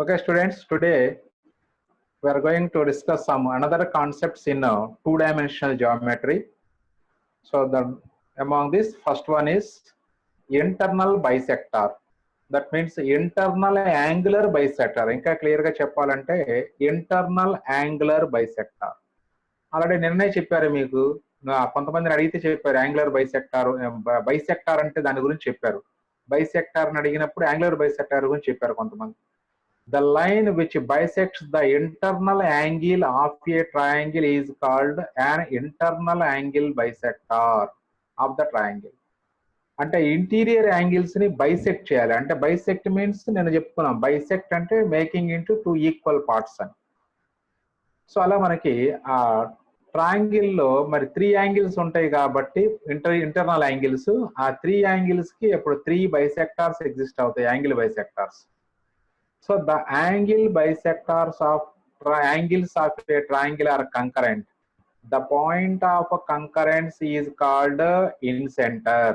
Okay, students, today we are going to discuss some another concepts in two-dimensional geometry. So among this, first one is internal bisector. That means internal angular bisector. Inka clear ga cheppalante internal angular bisector. Already నిన్నే చెప్పారు మీకు కొంతమందిని అడిగితే చెప్పారు angular bisector bisector అంటే దాని గురించి చెప్పారు. బైసెక్టార్ అని అడిగినప్పుడు యాంగులర్ బైసెక్టార్ గురించి చెప్పారు కొంతమంది. The line which bisects the internal angle of a triangle is called an internal angle bisector of the triangle. అంటే ఇంటీరియర్ యాంగిల్స్ ని బైసెక్ట్ చేయాలి. అంటే బైసెక్ట్ మీన్స్ నేను చెప్పుకున్నాను, బైసెక్ట్ అంటే making into two equal parts అని. సో అలా మనకి ఆ ట్రయాంగిల్ లో మరి 3 యాంగిల్స్ ఉంటాయి కాబట్టి ఇంటర్నల్ యాంగిల్స్, ఆ 3 యాంగిల్స్ కి ఇప్పుడు 3 బైసెక్టార్స్ ఎగ్జిస్ట్ అవుతాయి, angle bisectors. So the angle bisectors of angles of a triangle are concurrent. The point of concurrence is called incenter.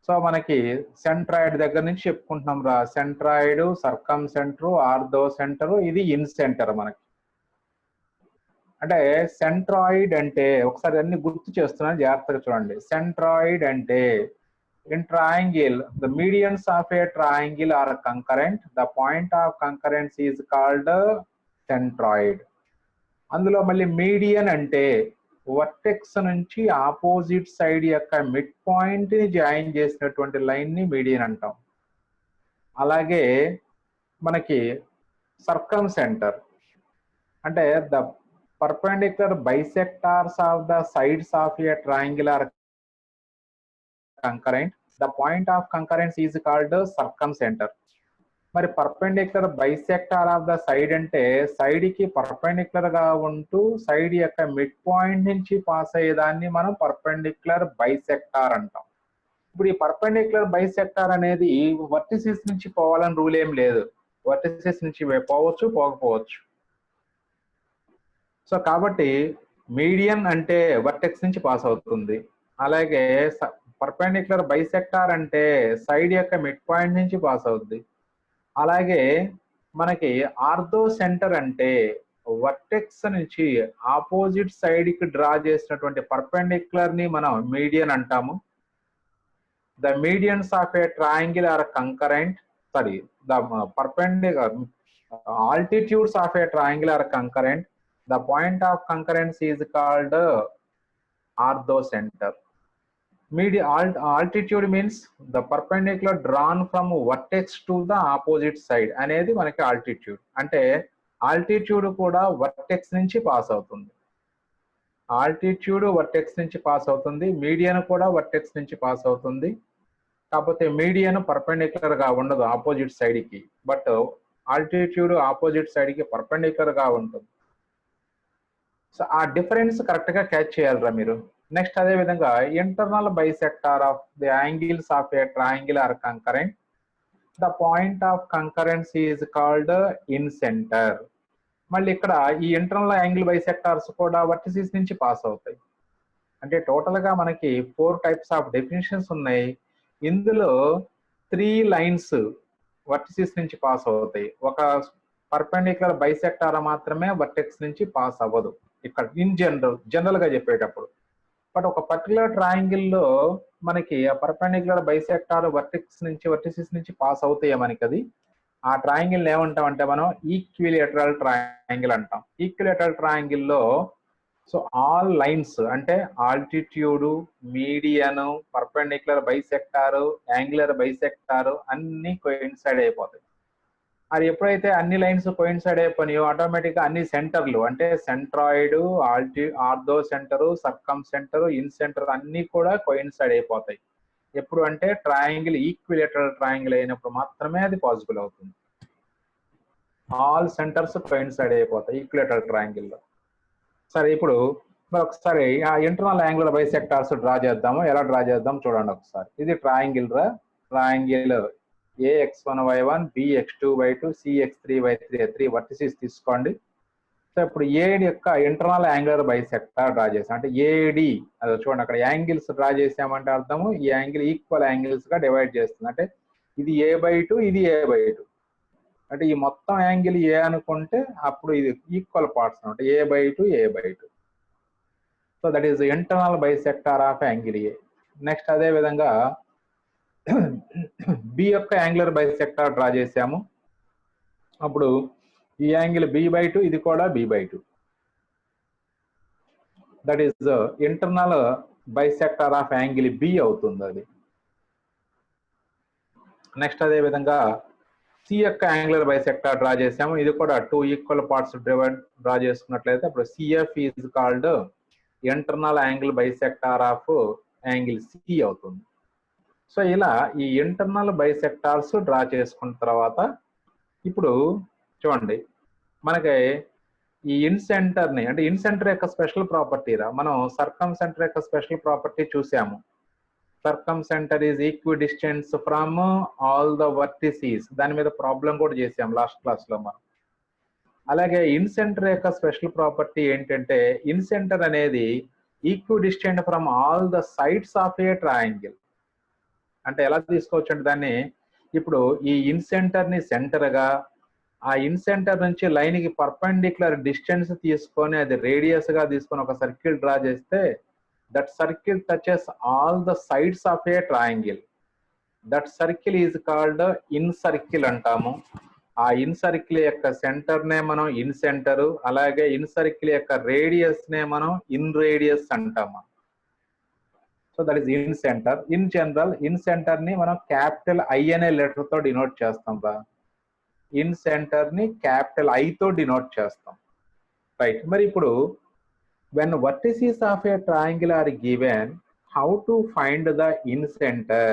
So మనకి సెంట్రాయిడ్ దగ్గర నుంచి చెప్పుకుంటున్నాం రా, సెంట్రాయిడ్, సర్కంసెంటర్, ఆర్థోసెంటర్, ఇది ఇన్సెంటర్. మనకి అంటే సెంట్రాయిడ్ అంటే ఒకసారి అన్ని గుర్తు చేస్తున్నాను, జాగ్రత్తగా చూడండి. సెంట్రాయిడ్ అంటే in triangle the medians of a triangle are concurrent. The point of concurrence is called centroid. అందులో మళ్ళీ మీడియన్ అంటే వర్టెక్స్ నుంచి ఆపోజిట్ సైడ్ యొక్క మిడ్ పాయింట్ ని జాయిన్ చేసినటువంటి లైన్ ని మీడియన్ అంటాం. అలాగే మనకి సర్కంసెంటర్ అంటే the perpendicular bisectors of the sides of a triangle are concurrent. The point of concurrence is called circumcenter. మరి perpendicular bisector of the side అంటే సైడ్ కి పర్పెండిక్యులర్ గా ఉంటూ సైడ్ యొక్క మిడ్ పాయింట్ నుంచి పాస్ అయ్యేదాన్ని మనం పర్పెండిక్యులర్ బైసెక్టార్ అంటాం. ఇప్పుడు ఈ పర్పెండిక్యులర్ బైసెక్టార్ అనేది వర్టిసిస్ నుంచి పోవాలని రూల్ ఏం లేదు, వర్టిసిస్ నుంచి పోవచ్చు, పోకపోవచ్చు. సో కాబట్టి మీడియన్ అంటే వర్టెక్స్ నుంచి పాస్ అవుతుంది. అలాగే పర్పెండిక్యులర్ బైసెక్టార్ అంటే సైడ్ యొక్క మిడ్ పాయింట్ నుంచి పాస్ అవుద్ది. అలాగే మనకి ఆర్థో సెంటర్ అంటే వర్టెక్స్ నుంచి ఆపోజిట్ సైడ్ కి డ్రా చేసినటువంటి పర్పెండిక్యులర్ ని మనం మీడియన్ అంటాము. The medians of a triangle are concurrent, sorry the perpendicular altitudes of a triangle are concurrent. The point of concurrence is called orthocentre. Altitude means the perpendicular drawn from vertex to the opposite side అనేది మనకి altitude. అంటే altitude కూడా vertex నుంచి pass అవుతుంది, altitude vertex నుంచి pass అవుతుంది, median కూడా vertex నుంచి పాస్ అవుతుంది. కాకపోతే మీడియన్ పర్పెండిక్యులర్ గా ఉండదు ఆపోజిట్ సైడ్ కి, బట్ ఆల్టిట్యూడ్ ఆపోజిట్ సైడ్ కి పర్పెండిక్యులర్ గా ఉంటుంది. సో ఆ డిఫరెన్స్ కరెక్ట్ గా క్యాచ్ చేయాలరా మీరు. నెక్స్ట్ అదే విధంగా internal bisector of the angles of a triangle are concurrent. The point of concurrence is called incentre. మళ్ళీ ఇక్కడ ఈ ఇంటర్నల్ యాంగిల్ బైసెక్టార్స్ కూడా వర్టిసిస్ నుంచి పాస్ అవుతాయి. అంటే టోటల్ గా మనకి 4 టైప్స్ ఆఫ్ డెఫినిషన్స్ ఉన్నాయి. ఇందులో 3 లైన్స్ వర్టిసిస్ నుంచి పాస్ అవుతాయి. ఒక పర్పెండిక్యులర్ బైసెక్టార్ మాత్రమే వర్టెక్స్ నుంచి పాస్ అవ్వదు ఇక్కడ ఇన్ జనరల్ గా చెప్పేటప్పుడు. బట్ ఒక పర్టికులర్ ట్రయాంగిల్ లో మనకి ఆ పర్పెండిక్యులర్ బైసెక్టార్ వర్టిసిస్ నుంచి పాస్ అవుతాయి మనకి. అది ఆ ట్రయాంగిల్ ఏమంటాం అంటే మనం ఈక్విలేటరల్ ట్రయాంగిల్ అంటాం. ఈక్విలేటరల్ ట్రయాంగిల్ లో సో ఆల్ లైన్స్ అంటే altitude, median, perpendicular bisector, angular bisector అన్ని కోయిన్సైడ్ అయిపోతాయి. అది ఎప్పుడైతే అన్ని లైన్స్ కోయిన్సైడ్ అయిపోయినాయో ఆటోమేటిక్ గా అన్ని సెంటర్లు అంటే centroid, orthocentre, circumcentre, incentre అన్ని కూడా కోయిన్సైడ్ అయిపోతాయి. ఎప్పుడు అంటే ట్రయాంగిల్ ఈక్విలేటరల్ ట్రయాంగిల్ అయినప్పుడు మాత్రమే అది పాసిబుల్ అవుతుంది. ఆల్ సెంటర్స్ కోయిన్సైడ్ అయిపోతాయి ఈక్విలేటరల్ ట్రయాంగిల్ లో. సరే, ఇప్పుడు ఒకసారి ఆ ఇంటర్నల్ యాంగులర్ బైసెక్టార్స్ డ్రా చేద్దాము. ఎలా డ్రా చేద్దాం చూడండి ఒకసారి. ఇది ట్రయాంగిల్ రా, triangle AX1Y1, BX2Y2, CX3Y3, 3 vertices తీసుకోండి. సో ఇప్పుడు ఏడి యొక్క ఇంటర్నల్ యాంగులర్ బైసెక్టార్ డ్రా చేసాం. అంటే ఏడి అది చూడండి, అక్కడ యాంగిల్స్ డ్రా చేసామంటే అర్థము ఈ యాంగిల్ ఈక్వల్ యాంగిల్స్ గా డివైడ్ చేస్తుంది. అంటే ఇది A/2, ఇది A/2. అంటే ఈ మొత్తం యాంగిల్ ఏ అనుకుంటే అప్పుడు ఇది ఈక్వల్ పార్ట్స్ అనమాట, A/2 A/2. So that is internal bisector of angle A. Next అదే విధంగా బి యొక్క యాంగులర్ బైసెక్టార్ డ్రా చేసాము. అప్పుడు ఈ యాంగిల్ B/2, ఇది కూడా B/2. That is internal bisector of angle B అవుతుంది అది. నెక్స్ట్ అదే విధంగా సి యొక్క యాంగులర్ బైసెక్టార్ డ్రా చేసాము. ఇది కూడా 2 ఈక్వల్ పార్ట్స్ డ్రా చేసుకున్నట్లయితే అప్పుడు CF is called internal angle bisector of angle C అవుతుంది. సో ఇలా ఈ ఇంటర్నల్ బైసెక్టార్స్ డ్రా చేసుకున్న తర్వాత ఇప్పుడు చూడండి, మనకి ఈ ఇన్సెంటర్ని, అంటే ఇన్సెంటర్ యొక్క స్పెషల్ ప్రాపర్టీరా మనం సర్కమ్ సెంటర్ యొక్క స్పెషల్ ప్రాపర్టీ చూసాము. Circumcentre is equidistance from all the vertices. దాని మీద ప్రాబ్లం కూడా చేసాం లాస్ట్ క్లాస్ లో మనం. అలాగే ఇన్సెంటర్ యొక్క స్పెషల్ ప్రాపర్టీ ఏంటంటే ఇన్సెంటర్ అనేది equidistant from all the sides of a triangle. అంటే ఎలా తీసుకోవచ్చు అంటే దాన్ని, ఇప్పుడు ఈ ఇన్సెంటర్ ని సెంటర్ గా, ఆ ఇన్సెంటర్ నుంచి లైన్ కి పర్పెండిక్యులర్ డిస్టెన్స్ తీసుకొని అది రేడియస్ గా తీసుకొని ఒక సర్కిల్ డ్రా చేస్తే that circle touches all the sides of a triangle. That circle is called in circle అంటాము. ఆ ఇన్ సర్కిల్ యొక్క సెంటర్ నే మనం ఇన్ సెంటర్, అలాగే ఇన్ సర్కిల్ యొక్క రేడియస్ నే మనం ఇన్ రేడియస్ అంటాము. So that is in centre. In general in centre ని మనం క్యాపిటల్ ఐ అనే లెటర్ తో డినోట్ చేస్తాం రా. ఇన్ సెంటర్ ని క్యాపిటల్ ఐ తో డినోట్ చేస్తాం, రైట్. మరి ఇప్పుడు when vertices of a triangle are given, how to find the in center?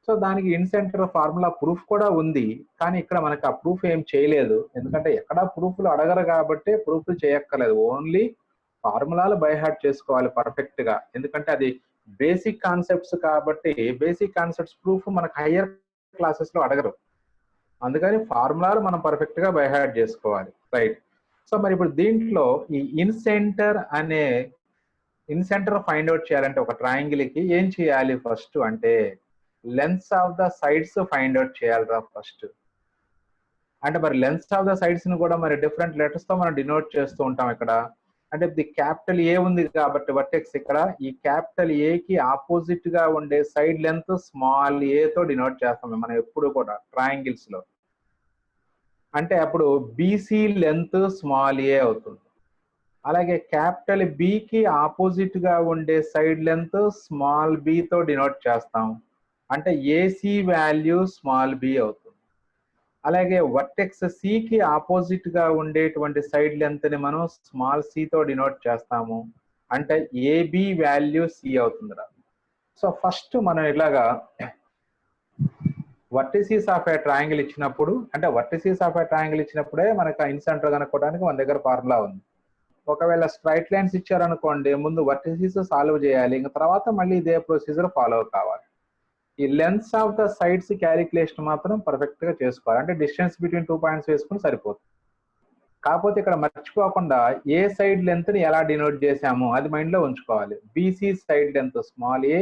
So దానికి ఇన్ సెంటర్ ఫార్ములా ప్రూఫ్ కూడా ఉంది, కానీ ఇక్కడ మనకి ఆ ప్రూఫ్ ఏం చేయలేదు. ఎందుకంటే ఎక్కడ ప్రూఫ్లు అడగరు కాబట్టి ప్రూఫ్లు చేయక్కర్లేదు. ఓన్లీ ఫార్ములాలు బై హార్ట్ చేసుకోవాలి పర్ఫెక్ట్ గా. ఎందుకంటే అది బేసిక్ కాన్సెప్ట్స్ కాబట్టి బేసిక్ కాన్సెప్ట్స్ ప్రూఫ్ మనకు హయ్యర్ క్లాసెస్ లో అడగరు. అందుకని ఫార్ములాలు మనం పర్ఫెక్ట్ గా బై హార్ట్ చేసుకోవాలి, రైట్. సో మరి ఇప్పుడు దీంట్లో ఈ ఇన్సెంటర్ ఫైండ్ అవుట్ చేయాలంటే ఒక ట్రయాంగిల్ కి ఏం చేయాలి ఫస్ట్ అంటే lengths of the sides find out చేయాలిరా ఫస్ట్. అంటే మరి లెన్స్ ఆఫ్ ద సైడ్స్ ని కూడా మరి డిఫరెంట్ లెటర్స్ తో మనం డినోట్ చేస్తూ ఉంటాం ఇక్కడ. అంటే ది క్యాపిటల్ ఏ ఉంది కాబట్టి వర్టెక్స్ ఇక్కడ ఈ క్యాపిటల్ ఏ కి ఆపోజిట్ గా ఉండే సైడ్ లెంత్ స్మాల్ ఏ తో డినోట్ చేస్తాం మనం ఎప్పుడు కూడా ట్రయాంగిల్స్ లో. అంటే అప్పుడు బీసీ లెంత్ స్మాల్ ఏ అవుతుంది. అలాగే క్యాపిటల్ బి కి ఆపోజిట్ గా ఉండే సైడ్ లెంత్ స్మాల్ బి తో డినోట్ చేస్తాం. అంటే ఏసీ వాల్యూ స్మాల్ బి అవుతుంది. అలాగే వర్టెక్స్ సి కి ఆపోజిట్ గా ఉండేటువంటి సైడ్ లెంత్ ని మనం స్మాల్ సి తో డినోట్ చేస్తాము. అంటే ఏబి వాల్యూ సి అవుతుందిరా. సో ఫస్ట్ మనం ఇలాగా వర్టిసీస్ ఆఫ్ ఏ ట్రయాంగిల్ ఇచ్చినప్పుడు, అంటే వర్టిసీస్ ఆఫ్ ఏ ట్రయాంగిల్ ఇచ్చినప్పుడే మనకు ఆ ఇన్సెంటర్ కనుక్కోవడానికి మన దగ్గర ఫార్ములా ఉంది. ఒకవేళ స్ట్రైట్ లైన్స్ ఇచ్చారనుకోండి, ముందు వర్టిసీస్ సాల్వ్ చేయాలి, ఇంకా తర్వాత మళ్ళీ ఇదే ప్రొసీజర్ ఫాలో కావాలి. ఈ lens of the sides calculation మాత్రం పర్ఫెక్ట్ గా చేసుకోవాలి. అంటే డిస్టెన్స్ బిట్వీన్ 2 పాయింట్స్ వేసుకుని సరిపోతుంది. కాకపోతే ఇక్కడ మర్చిపోకుండా ఏ సైడ్ లెంత్ ని ఎలా డినోట్ చేసాము అది మైండ్ లో ఉంచుకోవాలి. BC side length small a,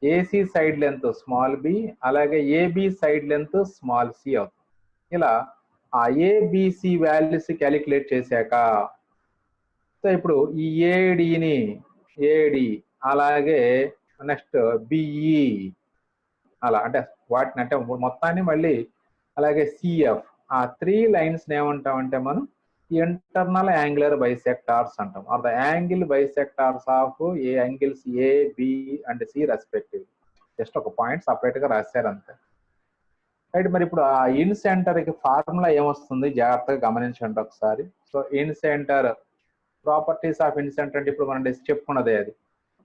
AC side length small b, అలాగే AB side length small c అవుతుంది. ఇలా ఆ ఏబిసి వాల్యూస్ క్యాలిక్యులేట్ చేశాక సో ఇప్పుడు ఈ ఏడిని ఏడి, అలాగే నెక్స్ట్ బిఈ, అలా అంటే వాటిని అంటే మొత్తాన్ని మళ్ళీ, అలాగే సిఎఫ్, ఆ 3 లైన్స్ ఏమంటామంటే మనం ఇంటర్నల్ యాంగులర్ బైసెక్టార్స్ అంటాం. Are the angle bisectors of a angles A, B and C respective. Just ఒక పాయింట్ సపరేట్ గా రాశారు అంతే, రైట్. మరి ఇప్పుడు ఆ ఇన్ సెంటర్ కి ఫార్ములా ఏమొస్తుంది జాగ్రత్తగా గమనించండి ఒకసారి. So in centre properties of in centre అంటే ఇప్పుడు మనం చెప్పుకున్నదే అది.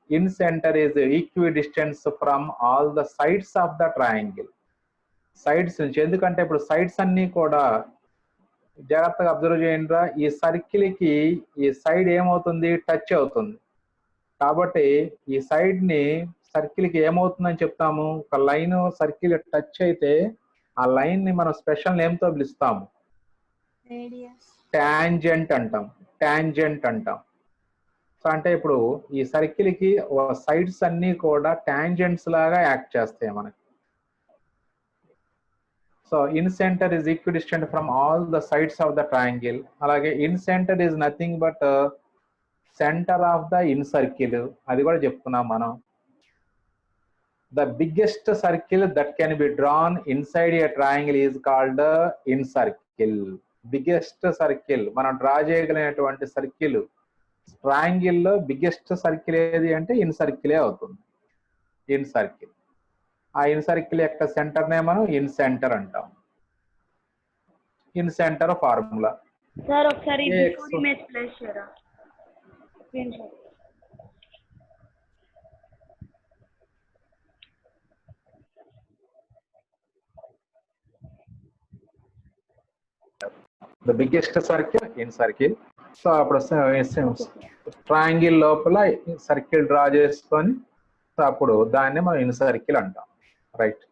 In centre is equi distance from all the sides of the triangle. Sides నుంచి, ఎందుకంటే ఇప్పుడు సైడ్స్ అన్ని కూడా జాగ్రత్తగా అబ్జర్వ్ చేయండిరా. ఈ సర్కిల్ కి ఈ సైడ్ ఏమవుతుంది, టచ్ అవుతుంది. కాబట్టి ఈ సైడ్ ని సర్కిల్ కి ఏమవుతుందని చెప్తాము, ఒక లైన్ సర్కిల్ టచ్ అయితే ఆ లైన్ ని మనం స్పెషల్ నేమ్ తో పిలుస్తాము, టాంజెంట్ అంటాం. టాంజెంట్ అంటాం. సో అంటే ఇప్పుడు ఈ సర్కిల్ కి సైడ్స్ అన్ని కూడా టాంజెంట్స్ లాగా యాక్ట్ చేస్తాయి మనకి. So incentre is equidistant from all the sides of the triangle. అలాగే incentre is nothing but centre of the incircle, అది కూడా చెప్తున్నాం మనం. The biggest circle that can be drawn inside a triangle is called incircle. Biggest circle మనం draw చేయగలిగినటువంటి circle triangle లో biggest circle ఏది అంటే ఇన్ సర్కిలే అవుతుంది. ఇన్ సర్కిల్, ఆ ఇన్ సర్కిల్ యొక్క సెంటర్ నే మనం ఇన్ సెంటర్ అంటాం. ఇన్ సెంటర్ ఫార్ములా సార్ ఒకసారి బిఫోర్ ఇమేజ్ ప్లేస్ చేయరా screen shot. The biggest circle in circle. So అప్పుడు ట్రయాంగిల్ లోపల సర్కిల్ డ్రా చేసుకొని సో అప్పుడు దాన్ని మనం ఇన్ సర్కిల్ అంటాం. Right.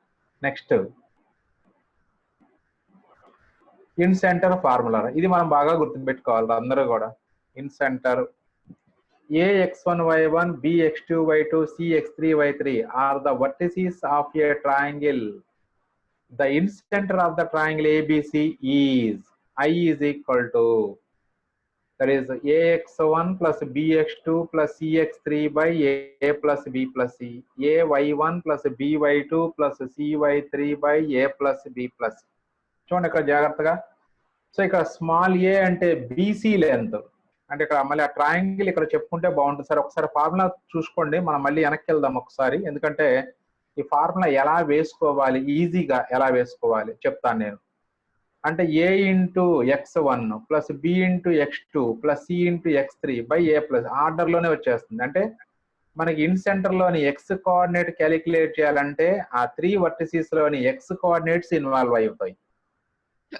Next in centre formula, ఇది మనం బాగా గుర్తుపెట్టుకోవాలి అందరూ కూడా. In centre ax1y1 bx2y2 cx3y3 are the vertices of a triangle. The in center of the triangle ABC is I is equal to, that is ax1 plus bx2 plus cx3 by a plus b plus c, ay1 plus by2 plus cy3 by a plus b plus c. చూడండి ఇక్కడ జాగ్రత్తగా. So ఇక్కడ small a అంటే BC length, అంటే ఇక్కడ మళ్ళీ ఆ triangle ఇక్కడ చెప్పుకుంటే బాగుంటుంది సార్. ఒకసారి ఫార్ములా చూసుకోండి, మనం మళ్ళీ వెనక్కి వెళ్దాం ఒకసారి, ఎందుకంటే ఈ ఫార్ములా ఎలా వేసుకోవాలి, ఈజీగా ఎలా వేసుకోవాలి చెప్తాను నేను. అంటే a into x1 plus b into x2 plus c into x3 by a plus ఆర్డర్లోనే వచ్చేస్తుంది. అంటే మనకి ఇన్ సెంటర్లోని ఎక్స్ కోఆర్డినేట్ క్యాలిక్యులేట్ చేయాలంటే ఆ 3 వర్టిసెస్ లోని ఎక్స్ కోఆర్డినేట్స్ ఇన్వాల్వ్ అవుతాయి.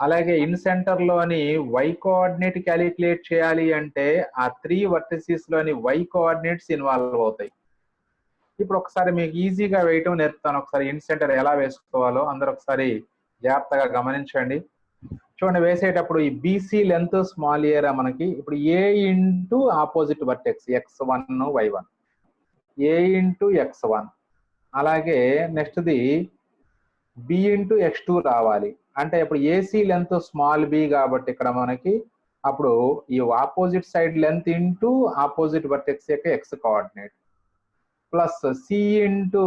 అలాగే ఇన్ సెంటర్ లోని వై కోఆర్డినేట్ క్యాలిక్యులేట్ చేయాలి అంటే ఆ 3 వర్టిసెస్ లోని వై కోఆర్డినేట్స్ ఇన్వాల్వ్ అవుతాయి. ఇప్పుడు ఒకసారి మీకు ఈజీగా వేయటం నేర్పుతాను. ఒకసారి ఇన్ సెంటర్ ఎలా వేసుకోవాలో అందరూ ఒకసారి జాగ్రత్తగా గమనించండి. చూడండి, వేసేటప్పుడు ఈ బీసీ లెంత్ స్మాల్ ఏరా మనకి. ఇప్పుడు a into opposite vertex x1 y1, a into x1, అలాగే నెక్స్ట్ది బి ఇంటూ x2 రావాలి. అంటే ఇప్పుడు ఏసీ లెంత్ స్మాల్ బి కాబట్టి ఇక్కడ మనకి అప్పుడు ఈ opposite side length into opposite vertex యొక్క x coordinate plus c into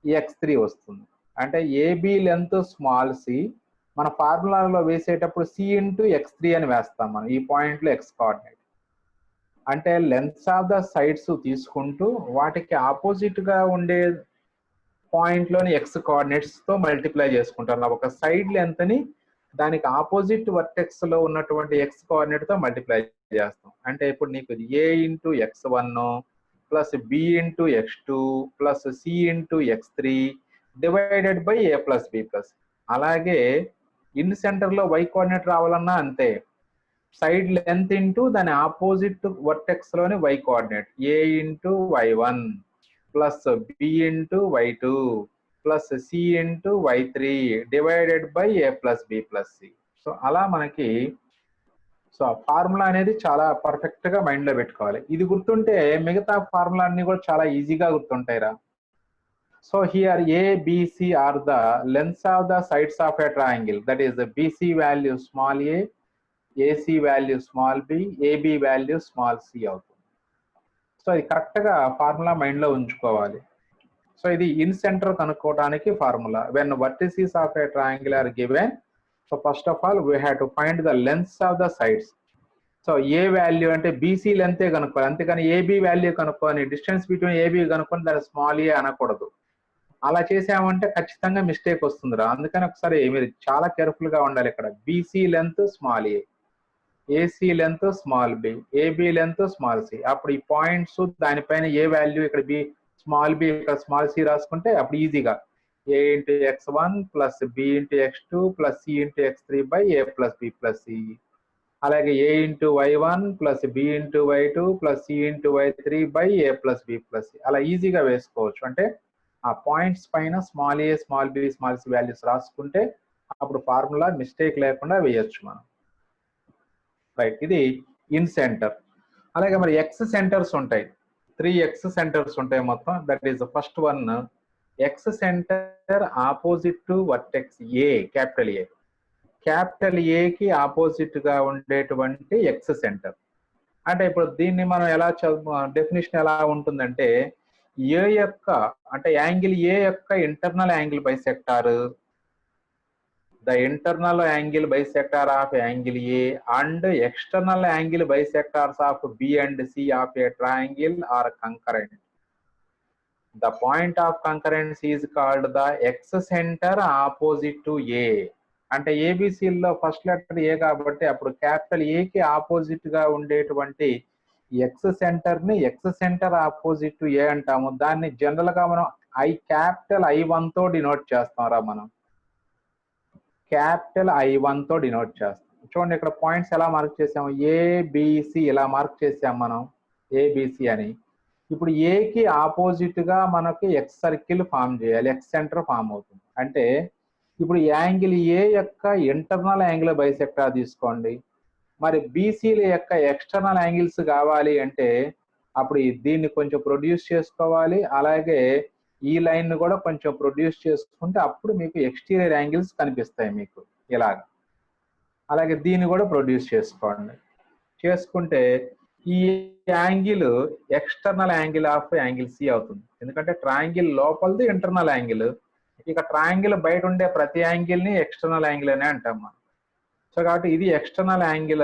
x3 వస్తుంది. అంటే ఏబి లెంత్ స్మాల్ సి, మన ఫార్ములాలో వేసేటప్పుడు సి ఇంటూ x3 అని వేస్తాం మనం ఈ పాయింట్లో ఎక్స్ కోఆర్డినేట్. అంటే లెంత్స్ ఆఫ్ ద సైడ్స్ తీసుకుంటూ వాటికి ఆపోజిట్ గా ఉండే పాయింట్ లోని ఎక్స్ కోఆర్డినేట్స్ తో మల్టిప్లై చేసుకుంటారు. ఒక సైడ్ లెంత్ ని దానికి ఆపోజిట్ వర్టెక్స్ లో ఉన్నటువంటి ఎక్స్ కోఆర్డినేట్ తో మల్టిప్లై చేస్తాం. అంటే ఇప్పుడు నీకు a into x1 plus b into x2 plus c into x3 divided by a plus b plus. అలాగే ఇన్ సెంటర్ లో వై కోఆర్డినేట్ రావాలన్నా అంతే, సైడ్ లెంత్ ఇంటూ దాని ఆపోజిట్ వర్టెక్స్ లోని y coordinate a into y1 plus b into y2 plus c into y3 divided by a plus b plus c. So అలా మనకి so formula అనేది చాలా perfect గా mind లో పెట్టుకోవాలి. ఇది గుర్తుంటే మిగతా ఫార్ములా అన్ని కూడా చాలా ఈజీగా గుర్తుంటాయిరా. So here abc are the lengths of the sides of a triangle, that is BC value small a, AC value small b, AB value small c అవుతుంది. సో ఇది కరెక్ట్ గా ఫార్ములా మైండ్ లో ఉంచుకోవాలి. సో ఇది incentre కనుక్కోవడానికి formula. When vertices of a triangle are given, so first of all we have to find the lengths of the sides. So a value అంటే BC లెంతే కనుక్కోవాలి, అంతేకాని AB value కనుక్కొని distance between AB కనుక్కొని దాన్ని small ఏ అనకూడదు. అలా చేసామంటే ఖచ్చితంగా మిస్టేక్ వస్తుందిరా. అందుకని ఒకసారి మీరు చాలా కేర్ఫుల్ గా ఉండాలి. ఇక్కడ BC length small a, AC length small b, AB length small c. అప్పుడు ఈ పాయింట్స్ దానిపైన ఏ వాల్యూ ఇక్కడ బి స్మాల్ బి ఇక్కడ స్మాల్ సి రాసుకుంటే అప్పుడు ఈజీగా a into x1 plus b into x2 plus c into x3 by a plus b plus c. అలాగే a into y1 plus b into y2 plus c into y3 by a plus b plus c. అలా ఈజీగా వేసుకోవచ్చు. అంటే ఆ points పైన small ఏ small B small C values రాసుకుంటే అప్పుడు formula mistake లేకుండా వేయొచ్చు మనం. రైట్, ఇది ఇన్ సెంటర్. అలాగే మరి ఎక్స్ సెంటర్స్ ఉంటాయి, 3 ఎక్స్ సెంటర్స్ ఉంటాయి మొత్తం. That is first one X centre opposite to vertex A, capital ఏకి ఆపోజిట్ గా ఉండేటువంటి ఎక్స్ సెంటర్. అంటే ఇప్పుడు దీన్ని మనం ఎలా డెఫినేషన్ ఎలా ఉంటుందంటే ఏ యొక్క అంటే యాంగిల్ ఏ యొక్క internal angle bisector, the internal angle bisector of angle A and external angle bisectors of B and C of a triangle are concurrent. The point of concurrence is called the x center opposite to A. అంటే ఏబిసిలో first letter A కాబట్టి అప్పుడు capital ఏకి opposite గా ఉండేటువంటి X centre ని X centre opposite to ఏ అంటాము. దాన్ని general గా మనం క్యాపిటల్ I1 తో డినోట్ చేస్తాం మనం. క్యాపిటల్ I1 తో డినోట్ చేస్తాం. చూడండి ఇక్కడ పాయింట్స్ ఎలా మార్క్ చేసాము, ఏబిసి ఇలా మార్క్ చేసాం మనం ఏబిసి అని. ఇప్పుడు ఏకి ఆపోజిట్ గా మనకి ఎక్స్ సర్కిల్ ఫామ్ చేయాలి, ఎక్స్ సెంటర్ ఫామ్ అవుతుంది. అంటే ఇప్పుడు యాంగిల్ ఏ యొక్క ఇంటర్నల్ యాంగిల్ బైసెక్టార్ తీసుకోండి, మరి బీసీల యొక్క ఎక్స్టర్నల్ యాంగిల్స్ కావాలి అంటే అప్పుడు దీన్ని కొంచెం ప్రొడ్యూస్ చేసుకోవాలి, అలాగే ఈ లైన్ ను కూడా కొంచెం ప్రొడ్యూస్ చేసుకుంటే అప్పుడు మీకు ఎక్స్టీరియర్ యాంగిల్స్ కనిపిస్తాయి మీకు ఇలాగా. అలాగే దీన్ని కూడా ప్రొడ్యూస్ చేసుకోండి, చేసుకుంటే ఈ angle external angle of angle C అవుతుంది. ఎందుకంటే ట్రయాంగిల్ లోపలిది ఇంటర్నల్ యాంగిల్, ఇక ట్రయాంగిల్ బయట ఉండే ప్రతి యాంగిల్ ని ఎక్స్టర్నల్ యాంగిల్ అనే అంటాం మనం. సో కాబట్టి ఇది ఎక్స్టర్నల్ యాంగిల్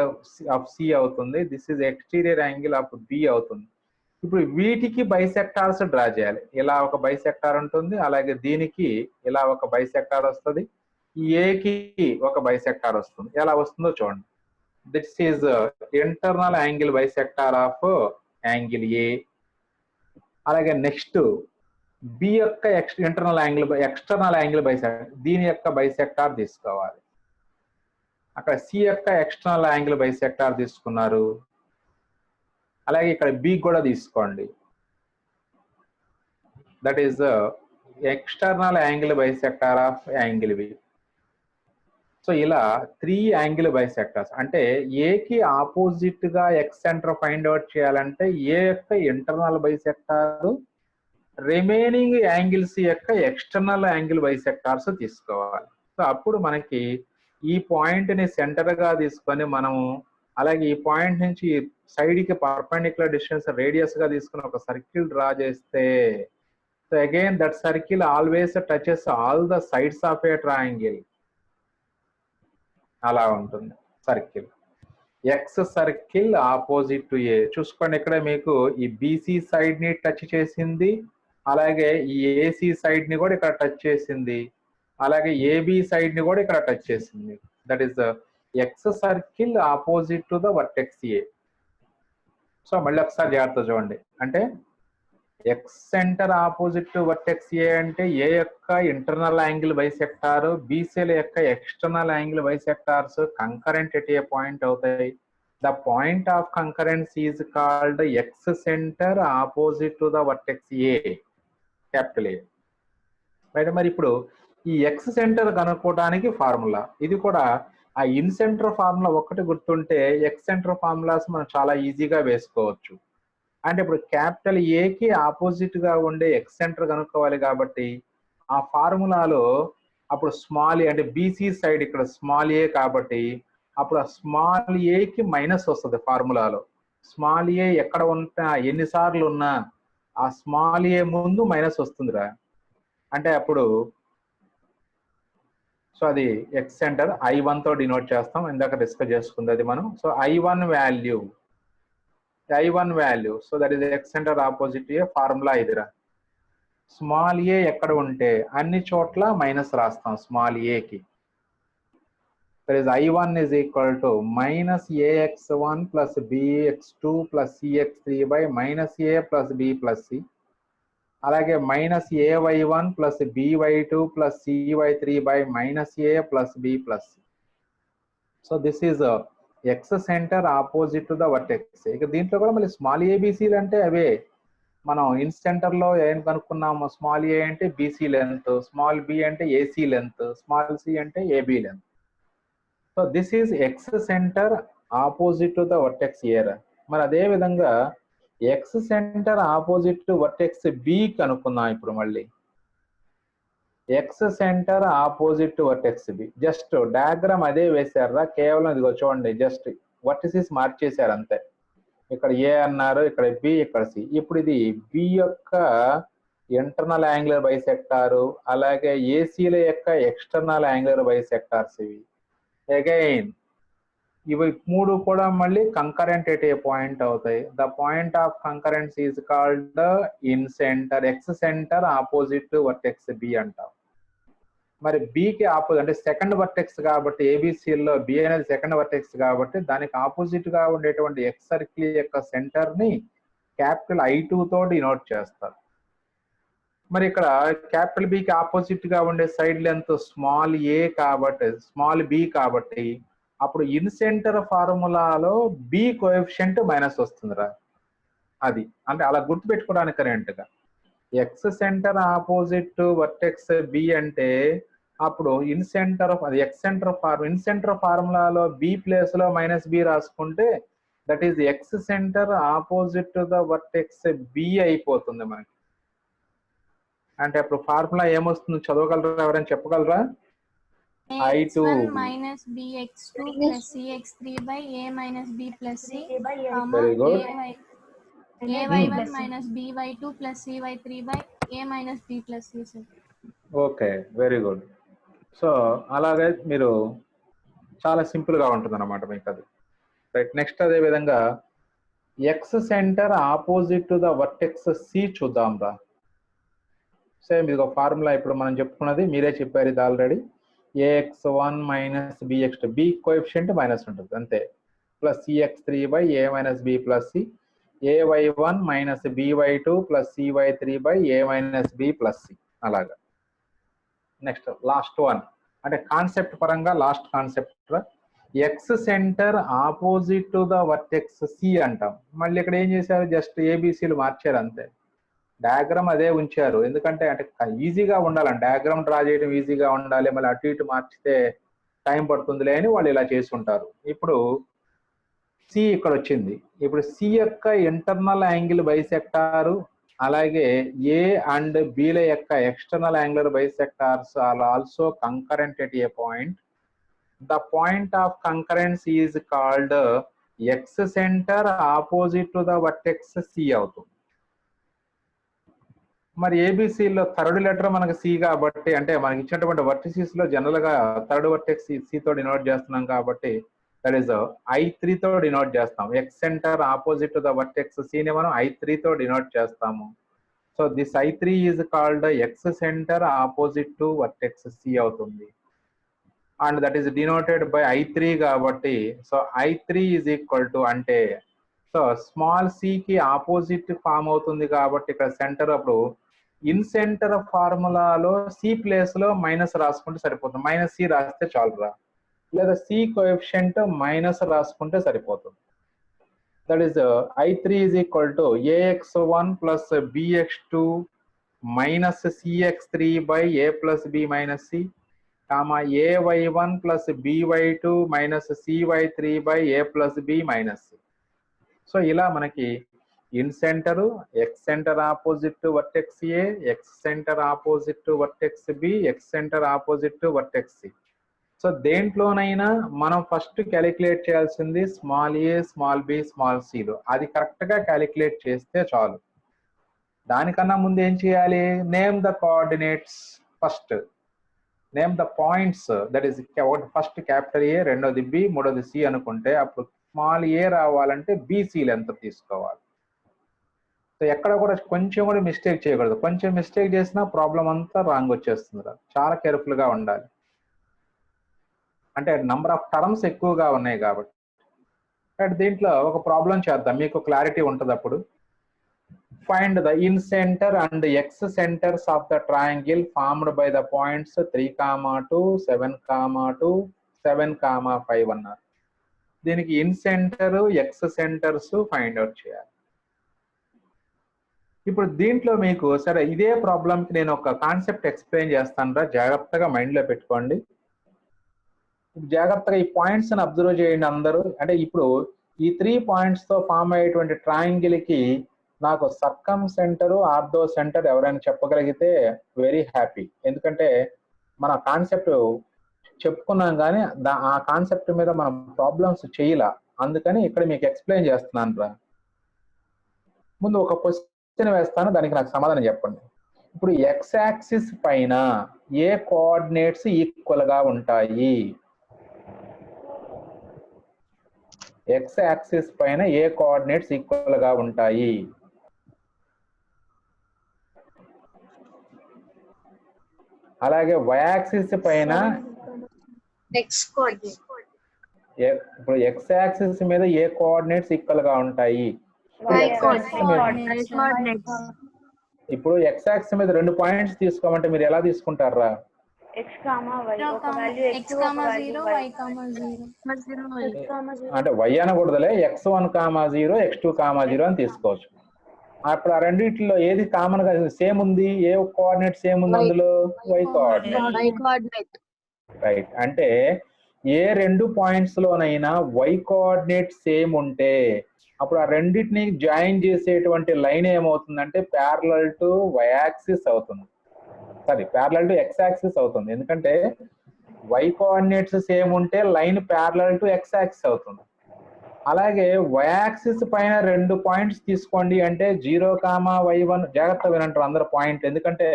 ఆఫ్ సి అవుతుంది, this is exterior angle of B అవుతుంది. ఇప్పుడు వీటికి బైసెక్టార్స్ డ్రా చేయాలి. ఇలా ఒక బైసెక్టార్ ఉంటుంది, అలాగే దీనికి ఇలా ఒక బైసెక్టార్ వస్తుంది, ఈ ఏకి ఒక బైసెక్టార్ వస్తుంది. ఎలా వస్తుందో చూడండి. This is internal angle bisector of angle A. అలాగే నెక్స్ట్ బి యొక్క ఎక్స్టర్నల్ యాంగిల్ బైసెక్టార్, దీని యొక్క బైసెక్టార్ తీసుకోవాలి. అక్కడ సి యొక్క ఎక్స్టర్నల్ యాంగిల్ బైసెక్టార్ తీసుకున్నారు, అలాగే ఇక్కడ బి కూడా తీసుకోండి, that is external angle bisector of angle B. So ఇలా 3 యాంగిల్ బైసెక్టార్స్. అంటే ఏకి ఆపోజిట్ గా ఎక్స్ సెంటర్ ఫైండ్ అవుట్ చేయాలంటే ఏ యొక్క ఇంటర్నల్ బైసెక్టార్, రిమైనింగ్ యాంగిల్స్ యొక్క ఎక్స్టర్నల్ యాంగిల్ బైసెక్టార్స్ తీసుకోవాలి. సో అప్పుడు మనకి ఈ పాయింట్ ని సెంటర్ గా తీసుకొని మనము, అలాగే ఈ పాయింట్ నుంచి సైడ్ కి పర్పెండిక్యులర్ డిస్టెన్స్ రేడియస్ గా తీసుకుని ఒక సర్కిల్ డ్రా చేస్తే, so again that circle always touches all the sides of a triangle. అలా ఉంటుంది circle. Excentre opposite to A. చూసుకోండి ఇక్కడ మీకు ఈ బీసీ సైడ్ ని టచ్ చేసింది, అలాగే ఈ ఏసీ సైడ్ ని కూడా ఇక్కడ టచ్ చేసింది, అలాగే ఏబి సైడ్ ని కూడా ఇక్కడ టచ్ చేసింది. That is excentre opposite to the vertex A. So మళ్ళీ ఒకసారి జాగ్రత్త చూడండి. అంటే excentre opposite to vertex A అంటే ఏ యొక్క ఇంటర్నల్ యాంగిల్ బైసెక్టార్, బీసీల యొక్క external angle bisectors concurrent at a point అవుతాయి. The point of concurrence is called excentre opposite to the vertex A, capital A. Right. మరి ఇప్పుడు ఈ X centre కనుక్కోవడానికి formula ఇది కూడా ఆ ఇన్ సెంటర్ ఫార్ములా ఒకటి గుర్తుంటే ఎక్స్ సెంటర్ ఫార్ములాస్ మనం చాలా ఈజీగా వేసుకోవచ్చు. అంటే ఇప్పుడు క్యాపిటల్ ఏకి ఆపోజిట్ గా ఉండే ఎక్స్ సెంటర్ కనుక్కోవాలి కాబట్టి ఆ ఫార్ములాలో అప్పుడు స్మాల్ ఏ అంటే బీసీ సైడ్ ఇక్కడ స్మాల్ ఏ కాబట్టి అప్పుడు ఆ స్మాల్ ఏకి మైనస్ వస్తుంది ఫార్ములాలో. స్మాల్ ఏ ఎక్కడ ఉన్నా ఎన్నిసార్లు ఉన్నా ఆ స్మాల్ ఏ ముందు మైనస్ వస్తుందిరా. అంటే అప్పుడు సో అది ఎక్స్ సెంటర్ I1 తో డినోట్ చేస్తాం, ఇందాక డిస్కస్ చేసుకుంది అది మనం. So I1 value so that is excentre opposite A. Formula ఇదిరా. స్మాల్ ఏ ఎక్కడ ఉంటే అన్ని చోట్ల మైనస్ రాస్తాం స్మాల్ ఏకి. That is I1 is equal to minus AX1 plus BX2 plus CX3 by minus A plus B plus C. అలాగే minus AY1 plus BY2 plus CY3 by minus A plus B plus C. So this is excentre opposite to the vertex. ఇక దీంట్లో కూడా మళ్ళీ small ఏబిసిలు అంటే అవే మనం in centre లో ఏం కనుక్కున్నాము. Small a అంటే బీసీ లెంత్, స్మాల్ బి అంటే ఏసీ లెంత్, స్మాల్ సి అంటే AB length. So this is excentre opposite to the vertex A. మరి అదే విధంగా excentre opposite to vertex B కనుక్కుందాం ఇప్పుడు మళ్ళీ. Excentre opposite vertex B. Just diagram అదే వేశారా, కేవలం ఇదిగో చూడండి, జస్ట్ వర్టిసిస్ మార్చేశారు అంతే. ఇక్కడ ఏ అన్నారు, ఇక్కడ బి, ఇక్కడ సి. ఇప్పుడు ఇది బి యొక్క ఇంటర్నల్ యాంగులర్ బైసెక్టారు, అలాగే ఏసీల యొక్క ఎక్స్టర్నల్ యాంగులర్ బైసెక్టార్స్ ఇవి. అగైన్ ఇవి మూడు కూడా మళ్ళీ కంకరెంట్ ఎట్ ఏ పాయింట్ అవుతాయి. The point of concurrence is called incentre, excentre opposite vertex B అంటాం. మరి బికి ఆపోజిట్ అంటే సెకండ్ వర్టెక్స్ కాబట్టి, ఏబిసిలో బి అనేది సెకండ్ వర్టెక్స్ కాబట్టి దానికి ఆపోజిట్ గా ఉండేటువంటి ఎక్స్ సర్కిల్ యొక్క సెంటర్ ని క్యాపిటల్ I2 తో డినోట్ చేస్తారు. మరి ఇక్కడ క్యాపిటల్ బికి ఆపోజిట్ గా ఉండే సైడ్ లెంత్ స్మాల్ ఏ కాబట్టి, స్మాల్ బి కాబట్టి అప్పుడు ఇన్ సెంటర్ ఫార్ములాలో బి కోఎఫిషియంట్ మైనస్ వస్తుందిరా. అది అంటే అలా గుర్తుపెట్టుకోవడానికి కరెంట్ గా excentre opposite vertex B అంటే అప్పుడు ఇన్ సెంటర్ అది ఎక్స్ సెంటర్ ఇన్ సెంటర్ ఫార్ములాలో బి ప్లేస్ లో మైనస్ బి రాసుకుంటే that is excentre opposite the vertex B అయిపోతుంది మనకి. అంటే అప్పుడు ఫార్ములా ఏమొస్తుంది చదవగలరా, ఎవరైనా చెప్పగలరా? I2 minus bx2 plus cx3 by a minus b plus c, Very good. ay1 minus by2 plus cy3 by a minus b plus c. Sir. Okay, very good. So అలాగే మీరు చాలా సింపుల్ గా ఉంటుంది అనమాట మీకు అది. రైట్, నెక్స్ట్ అదే విధంగా excentre opposite to the vertex C చూద్దాం రా. సేమ్ ఇది ఒక ఫార్ములా ఇప్పుడు మనం చెప్పుకున్నది, మీరే చెప్పారు ఇది ఆల్రెడీ. ax1 minus bx2, B coefficient minus ఉంటుంది అంతే, plus cx3 by a minus b plus C, ay1 minus by2 plus cy3 by a minus b plus C. అలాగా. నెక్స్ట్ లాస్ట్ వన్ అంటే కాన్సెప్ట్ పరంగా last concept, excentre opposite to the vertex C అంటాం. మళ్ళీ ఇక్కడ ఏం చేశారు, just ఏబిసిలు మార్చారు అంతే, డయాగ్రామ్ అదే ఉంచారు. ఎందుకంటే అంటే ఈజీగా ఉండాలండి, డయాగ్రామ్ డ్రా చేయడం ఈజీగా ఉండాలి, మళ్ళీ అటు ఇటు మార్చితే టైం పడుతుందిలే అని వాళ్ళు ఇలా చేసి ఉంటారు. ఇప్పుడు సి ఇక్కడ వచ్చింది. ఇప్పుడు సి యొక్క ఇంటర్నల్ యాంగిల్ బైసెక్టారు అలాగే ఏ అండ్ బిల యొక్క external angular bisectors are also concurrent at a point. The point of concurrence is called excentre opposite to the vertex C అవుతుంది. మరి ఏబిసిలో థర్డ్ లెటర్ మనకి సి కాబట్టి, అంటే మనకి ఇచ్చినటువంటి వర్టిసిస్ లో జనరల్ గా థర్డ్ వర్టెక్స్ సి తో డినోట్ చేస్తున్నాం కాబట్టి దట్ ఈస్ I3 తో డినోట్ చేస్తాం. Excentre opposite to the vertex C ని మనం I3 తో డినోట్ చేస్తాము. So this I3 is called excentre opposite to vertex C అవుతుంది. And that is denoted by I3 కాబట్టి, so I3 is equal to అంటే so small c కి opposite form అవుతుంది కాబట్టి ఇక్కడ సెంటర్ అప్పుడు ఇన్ సెంటర్ ఫార్ములాలో సి ప్లేస్ లో మైనస్ రాసుకుంటే సరిపోతుంది. మైనస్ సి రాస్తే చాలురా, లేదా సి కోఎఫిషియంట్ మైనస్ రాసుకుంటే సరిపోతుంది. That is I3 is equal to ax1 plus bx2 minus cx3 by a plus b minus c, ay1 plus by2 minus cy3 by a plus b minus c. So ఇలా మనకి incentre, excentre opposite vertex A, excentre opposite vertex B, excentre opposite vertex C. So దేంట్లోనైనా మనం first calculate చేయాల్సింది small ఏ, small B, small సిలో. అది correct గా calculate చేస్తే చాలు. దానికన్నా ముందు ఏం చేయాలి, name the coordinates first, name the points. That is first capital ఏ, రెండోది బి, మూడోది సి అనుకుంటే అప్పుడు స్మాల్ ఏ రావాలంటే బీసీ లెంత్ తీసుకోవాలి. సో ఎక్కడ కూడా కొంచెం కూడా మిస్టేక్ చేయకూడదు. కొంచెం మిస్టేక్ చేసినా ప్రాబ్లం అంతా రాంగ్ వచ్చేస్తుంది. చాలా కేర్ఫుల్ గా ఉండాలి, అంటే నంబర్ ఆఫ్ టర్మ్స్ ఎక్కువగా ఉన్నాయి కాబట్టి. బట్ దీంట్లో ఒక ప్రాబ్లం చేద్దాం, మీకు క్లారిటీ ఉంటుంది అప్పుడు. Find the in centre and X centres of the triangle formed by the points 3,2, 7,2, 7,5 అన్నారు. దీనికి in centre, X centres find out చేయాలి. ఇప్పుడు దీంట్లో మీకు సరే ఇదే ప్రాబ్లంకి నేను ఒక కాన్సెప్ట్ ఎక్స్ప్లెయిన్ చేస్తాను రా, జాగ్రత్తగా మైండ్ లో పెట్టుకోండి. జాగ్రత్తగా ఈ పాయింట్స్ ని అబ్జర్వ్ చేయండి అందరూ. అంటే ఇప్పుడు ఈ 3 పాయింట్స్ తో ఫామ్ అయ్యేటువంటి ట్రయాంగిల్ కి నాకు సర్కమ్ సెంటర్ ఆర్థో సెంటర్ ఎవరైనా చెప్పగలిగితే వెరీ హ్యాపీ. ఎందుకంటే మన కాన్సెప్ట్ చెప్పుకున్నాం కానీ ఆ కాన్సెప్ట్ మీద మనం ప్రాబ్లమ్స్ చేయలా. అందుకని ఇక్కడ మీకు ఎక్స్ప్లెయిన్ చేస్తున్నాను రా. ముందు ఒక క్వశ్చన్ వేస్తాను, దానికి నాకు సమాధానం చెప్పండి. ఇప్పుడు ఎక్స్ యాక్సిస్ పైన ఏ కోఆర్డినేట్స్ ఈక్వల్ గా ఉంటాయి? ఎక్స్ యాక్సిస్ పైన ఏ కోఆర్డినేట్స్ ఈక్వల్ గా ఉంటాయి? అలాగే వై యాక్సిస్ పైన ఇప్పుడు ఎక్స్ యాక్సిస్ మీద ఏ కోఆర్డినేట్స్ ఈక్వల్ గా ఉంటాయి? ఇప్పుడు ఎక్స్ యాక్సిస్ మీద 2 పాయింట్స్ తీసుకోమంటే మీరు ఎలా తీసుకుంటారా? అంటే వై అనకూడదులే, x1, 0 x2, 0 అని తీసుకోవచ్చు. అప్పుడు ఆ రెండిట్లో ఏది కామన్ గా సేమ్ ఉంది? ఏ కోఆర్డినేట్ సేమ్ ఉంది అందులో? Y coordinate. రైట్. అంటే ఏ 2 పాయింట్స్ లోనైనా వై కోఆర్డినేట్ సేమ్ ఉంటే అప్పుడు ఆ రెండింటిని జాయిన్ చేసేటువంటి లైన్ ఏమవుతుందంటే ప్యారలల్ టు వై యాక్సిస్ అవుతుంది. Sorry, parallel to X axis అవుతుంది. ఎందుకంటే వై కోఆర్డినేట్స్ సేమ్ ఉంటే line parallel to X axis అవుతుంది. అలాగే వై యాక్సిస్ పైన 2 పాయింట్స్ తీసుకోండి అంటే 0, y1. జాగ్రత్త వినంటారు అందరు పాయింట్, ఎందుకంటే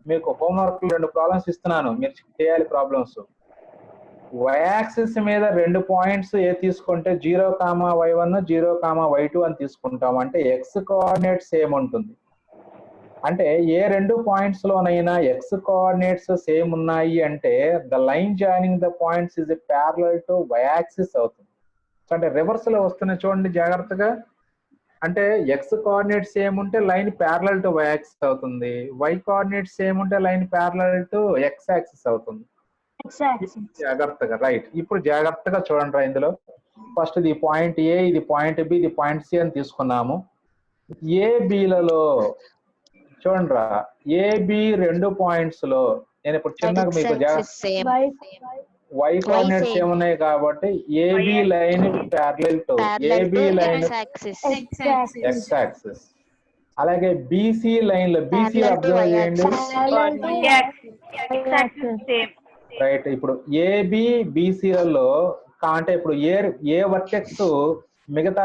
మీకు హోంవర్క్ 2 ప్రాబ్లమ్స్ ఇస్తున్నాను, మీరు చేయాలి ప్రాబ్లమ్స్. వై యాక్సిస్ మీద 2 పాయింట్స్ ఏ తీసుకుంటే 0, y1, 0, y2 అని తీసుకుంటాం. అంటే ఎక్స్ కోఆర్డినేట్ సేమ్ ఉంటుంది. అంటే ఏ 2 పాయింట్స్ లోనైనా ఎక్స్ కోఆర్డినేట్స్ సేమ్ ఉన్నాయి అంటే the line joining the points is parallel to Y axis అవుతుంది. అంటే రివర్స్ లో వస్తున్నాయి చూడండి జాగ్రత్తగా. అంటే ఎక్స్ కోఆర్డినేట్ సేమ్ ఉంటే line parallel to Y axis అవుతుంది, వై కోఆర్డినేట్ సేమ్ ఉంటే line parallel to X axis అవుతుంది. జాగ్రత్తగా. రైట్. ఇప్పుడు జాగ్రత్తగా చూడండి. ఇందులో ఫస్ట్ ఇది పాయింట్ ఏ, ఇది పాయింట్ బి, ఇది పాయింట్ సి అని తీసుకున్నాము. ఏ బిలలో చూడండి రా, ఏబి 2 పాయింట్స్ లో నేను ఇప్పుడు చిన్నగా మీకు వై కోఆర్డినేట్స్ ఏమున్నాయి కాబట్టి AB line parallel to AB line X axis. అలాగే బిసి లైన్ లో బిసి అబ్జర్వ్ చేయండి. రైట్. ఇప్పుడు ఏబి బిసిలలో అంటే ఇప్పుడు ఏ వర్టెక్స్ మిగతా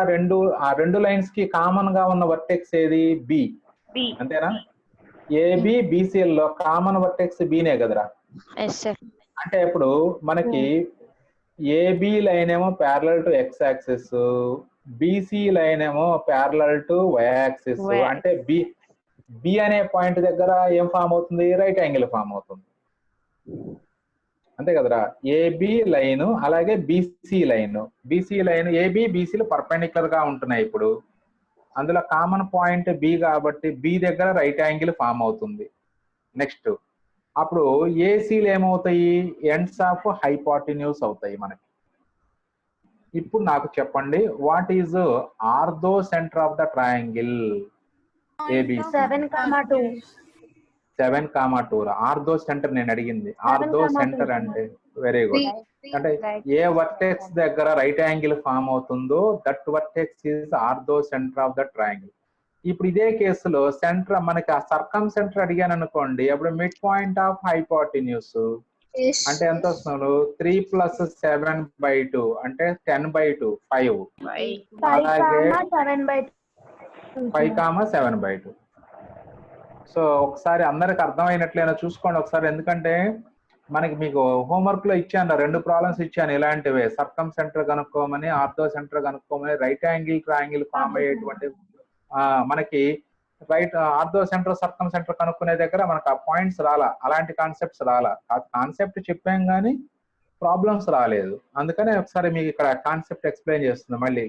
ఆ 2 లైన్స్ కి కామన్ గా ఉన్న వర్టెక్స్ ఏది? బి. అంతేనా? ఏబి బిసిఎల్ లో కామన్ వర్టెక్స్ బినే కదరా. అంటే ఇప్పుడు మనకి ఏబి లైన్ ఏమో parallel to X axis, BC line ఏమో ప్యారలల్ టు వై యాక్సిస్. అంటే బి అనే పాయింట్ దగ్గర ఏం ఫామ్ అవుతుంది? రైట్ యాంగిల్ ఫామ్ అవుతుంది. అంతే కదరా. ఏబి లైన్ అలాగే బిసి లైన్ ఏబి బిసిలు పర్పెండిక్యులర్ గా ఉంటున్నాయి. ఇప్పుడు అందులో కామన్ పాయింట్ బి కాబట్టి బి దగ్గర రైట్ యాంగిల్ ఫామ్ అవుతుంది. నెక్స్ట్ అప్పుడు ఏసీలు ఏమవుతాయి? ఎండ్స్ ఆఫ్ హైపోటెన్యూస్ అవుతాయి మనకి. ఇప్పుడు నాకు చెప్పండి, what is orthocentre of the triangle ABC? 7,2. Orthocentre నేను అడిగింది. ఆర్థో సెంటర్ అంటే వెరీ గుడ్. అంటే ఏ వర్టెక్స్ దగ్గర రైట్ యాంగిల్ ఫామ్ అవుతుందో that vertex is orthocentre of the triangle. ఇప్పుడు ఇదే కేసులో సెంటర్ మనకి ఆ సర్కమ్ సెంటర్ అడిగాను అనుకోండి, అప్పుడు మిడ్ పాయింట్ ఆఫ్ హైపోటెన్యూస్ అంటే ఎంత వస్తుంది? 3 + 7/2 అంటే 10/2 5. అలాగే 5,7/2. సో ఒకసారి అందరికి అర్థమైనట్లయినా చూసుకోండి ఒకసారి, ఎందుకంటే మనకి మీకు హోంవర్క్ లో ఇచ్చాను 2 ప్రాబ్లమ్స్ ఇచ్చాను ఇలాంటివే. సర్కమ్ సెంటర్ కనుక్కోమని, ఆర్థో సెంటర్ కనుక్కోమని, రైట్ యాంగిల్ ట్రయాంగిల్ ఫామ్ అయ్యేటువంటి మనకి right orthocentre circumcentre కనుక్కునే దగ్గర మనకు ఆ పాయింట్స్ రాలా, అలాంటి కాన్సెప్ట్స్ రాలా. కాన్సెప్ట్ చెప్పాం కానీ ప్రాబ్లమ్స్ రాలేదు. అందుకనే ఒకసారి మీకు ఇక్కడ కాన్సెప్ట్ ఎక్స్ప్లెయిన్ చేస్తుంది. మళ్ళీ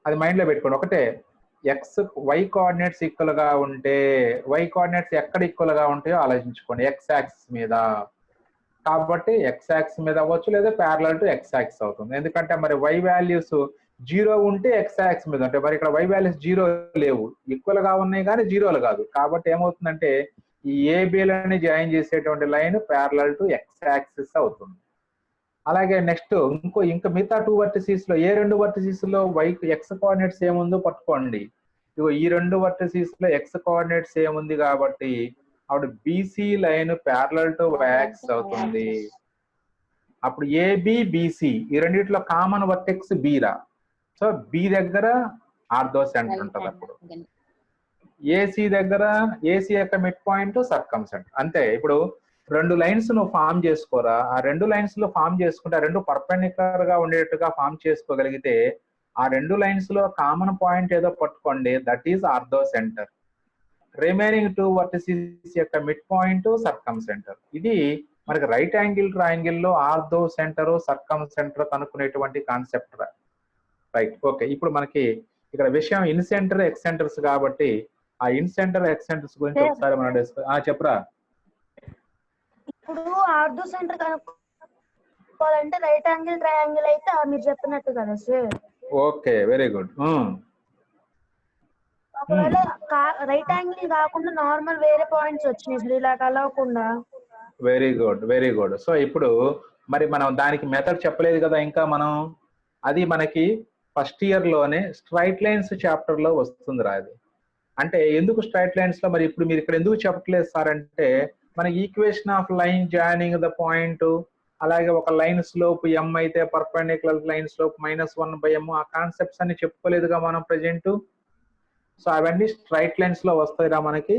అది మైండ్ లో పెట్టుకోండి. ఒకటే, ఎక్స్ వై కోఆర్డినేట్స్ ఈక్వల్ గా ఉంటే వై కోఆర్డినేట్స్ ఎక్కడ ఈక్వల్ గా ఉంటాయో ఆలోచించుకోండి. ఎక్స్ యాక్సిస్ మీద కాబట్టి ఎక్స్ యాక్సిస్ మీద అవ్వచ్చు, లేదా ప్యారలల్ టు ఎక్స్ యాక్సిస్ అవుతుంది. ఎందుకంటే మరి వై వాల్యూస్ 0 ఉంటే ఎక్స్ యాక్సిస్ మీద ఉంటాయి. మరి ఇక్కడ వై వాల్యూస్ 0 లేవు, ఈక్వల్ గా ఉన్నాయి కానీ 0లు కాదు. కాబట్టి ఏమవుతుందంటే ఈ ఏబిలని జాయిన్ చేసేటువంటి line parallel to X axis అవుతుంది. అలాగే నెక్స్ట్ ఇంకా మిగతా 2 వర్టిసెస్ లో ఏ 2 వర్టిసెస్ లో వై ఎక్స్ కోఆర్డినేట్స్ ఏముందో పట్టుకోండి. ఇగో ఈ రెండు వర్టిసెస్ లో x కోఆర్డినేట్ సేమ్ ఉంది కాబట్టి అప్పుడు BC line parallel to axis అవుతుంది. అప్పుడు ఏబి బిసి ఈ రెండిట్లో కామన్ వర్టెక్స్ బి రా. సో బి దగ్గర ఆర్థో సెంటర్ ఉంటుంది. అప్పుడు ఏసీ దగ్గర ఏసీ యొక్క మిడ్ పాయింట్ సర్కమ్ సెంటర్. అంతే. ఇప్పుడు రెండు లైన్స్ నువ్వు ఫామ్ చేసుకోరా, ఆ రెండు లైన్స్ లో ఫామ్ చేసుకుంటే ఆ రెండు పర్పెండిక్యులర్ గా ఉండేట్టుగా ఫామ్ చేసుకోగలిగితే ఆ రెండు లైన్స్ లో కామన్ పాయింట్ ఏదో పట్టుకోండి, that is orthocentre. Remaining two vertices యొక్క మిడ్ పాయింట్ సర్కమ్ సెంటర్. ఇది మనకి రైట్ యాంగిల్ ట్రయాంగిల్ లో ఆర్థో సెంటర్ సర్కమ్ సెంటర్ కనుక్కునేటువంటి కాన్సెప్ట్. రైట్. ఓకే. ఇప్పుడు మనకి ఇక్కడ విషయం ఇన్ సెంటర్ ఎక్స్ సెంటర్స్ కాబట్టి ఆ ఇన్ సెంటర్ ఎక్స్ సెంటర్స్ గురించి ఒకసారి మనం చెప్పరా. ఇప్పుడు ఆర్థో సెంటర్ కనుక్కోవాలంటే రైట్ యాంగిల్ ట్రయాంగిల్ అయితే మీరు చెప్పినట్టు కదా సార్. Okay, very good. ఒకవేళ రైట్ యాంగిల్ కాకుండా నార్మల్ వేరే పాయింట్స్ వచ్చినాయి సార్ ఇలా కలవకుండా. Very good, very good. So ఇప్పుడు మరి మనం దానికి మెథడ్ చెప్పలేదు కదా ఇంకా మనం. అది మనకి ఫస్ట్ ఇయర్ లోనే స్ట్రైట్ లైన్స్ చాప్టర్ లో వస్తుంది రా. అది అంటే ఎందుకు స్ట్రైట్ లైన్స్ లో మరి ఇప్పుడు మీరు ఇక్కడ ఎందుకు చెప్పట్లేదు సార్ అంటే మన equation of line joining the point, అలాగే ఒక లైన్ స్లోప్ m అయితే పర్పెండిక్యులర్ లైన్ స్లోప్ -1/m, ఆ కాన్సెప్ట్స్ అన్ని చెప్పుకోలేదుగా మనం ప్రెజెంట్. సో అవన్నీ స్ట్రైట్ లైన్స్ లో వస్తాయిరా మనకి.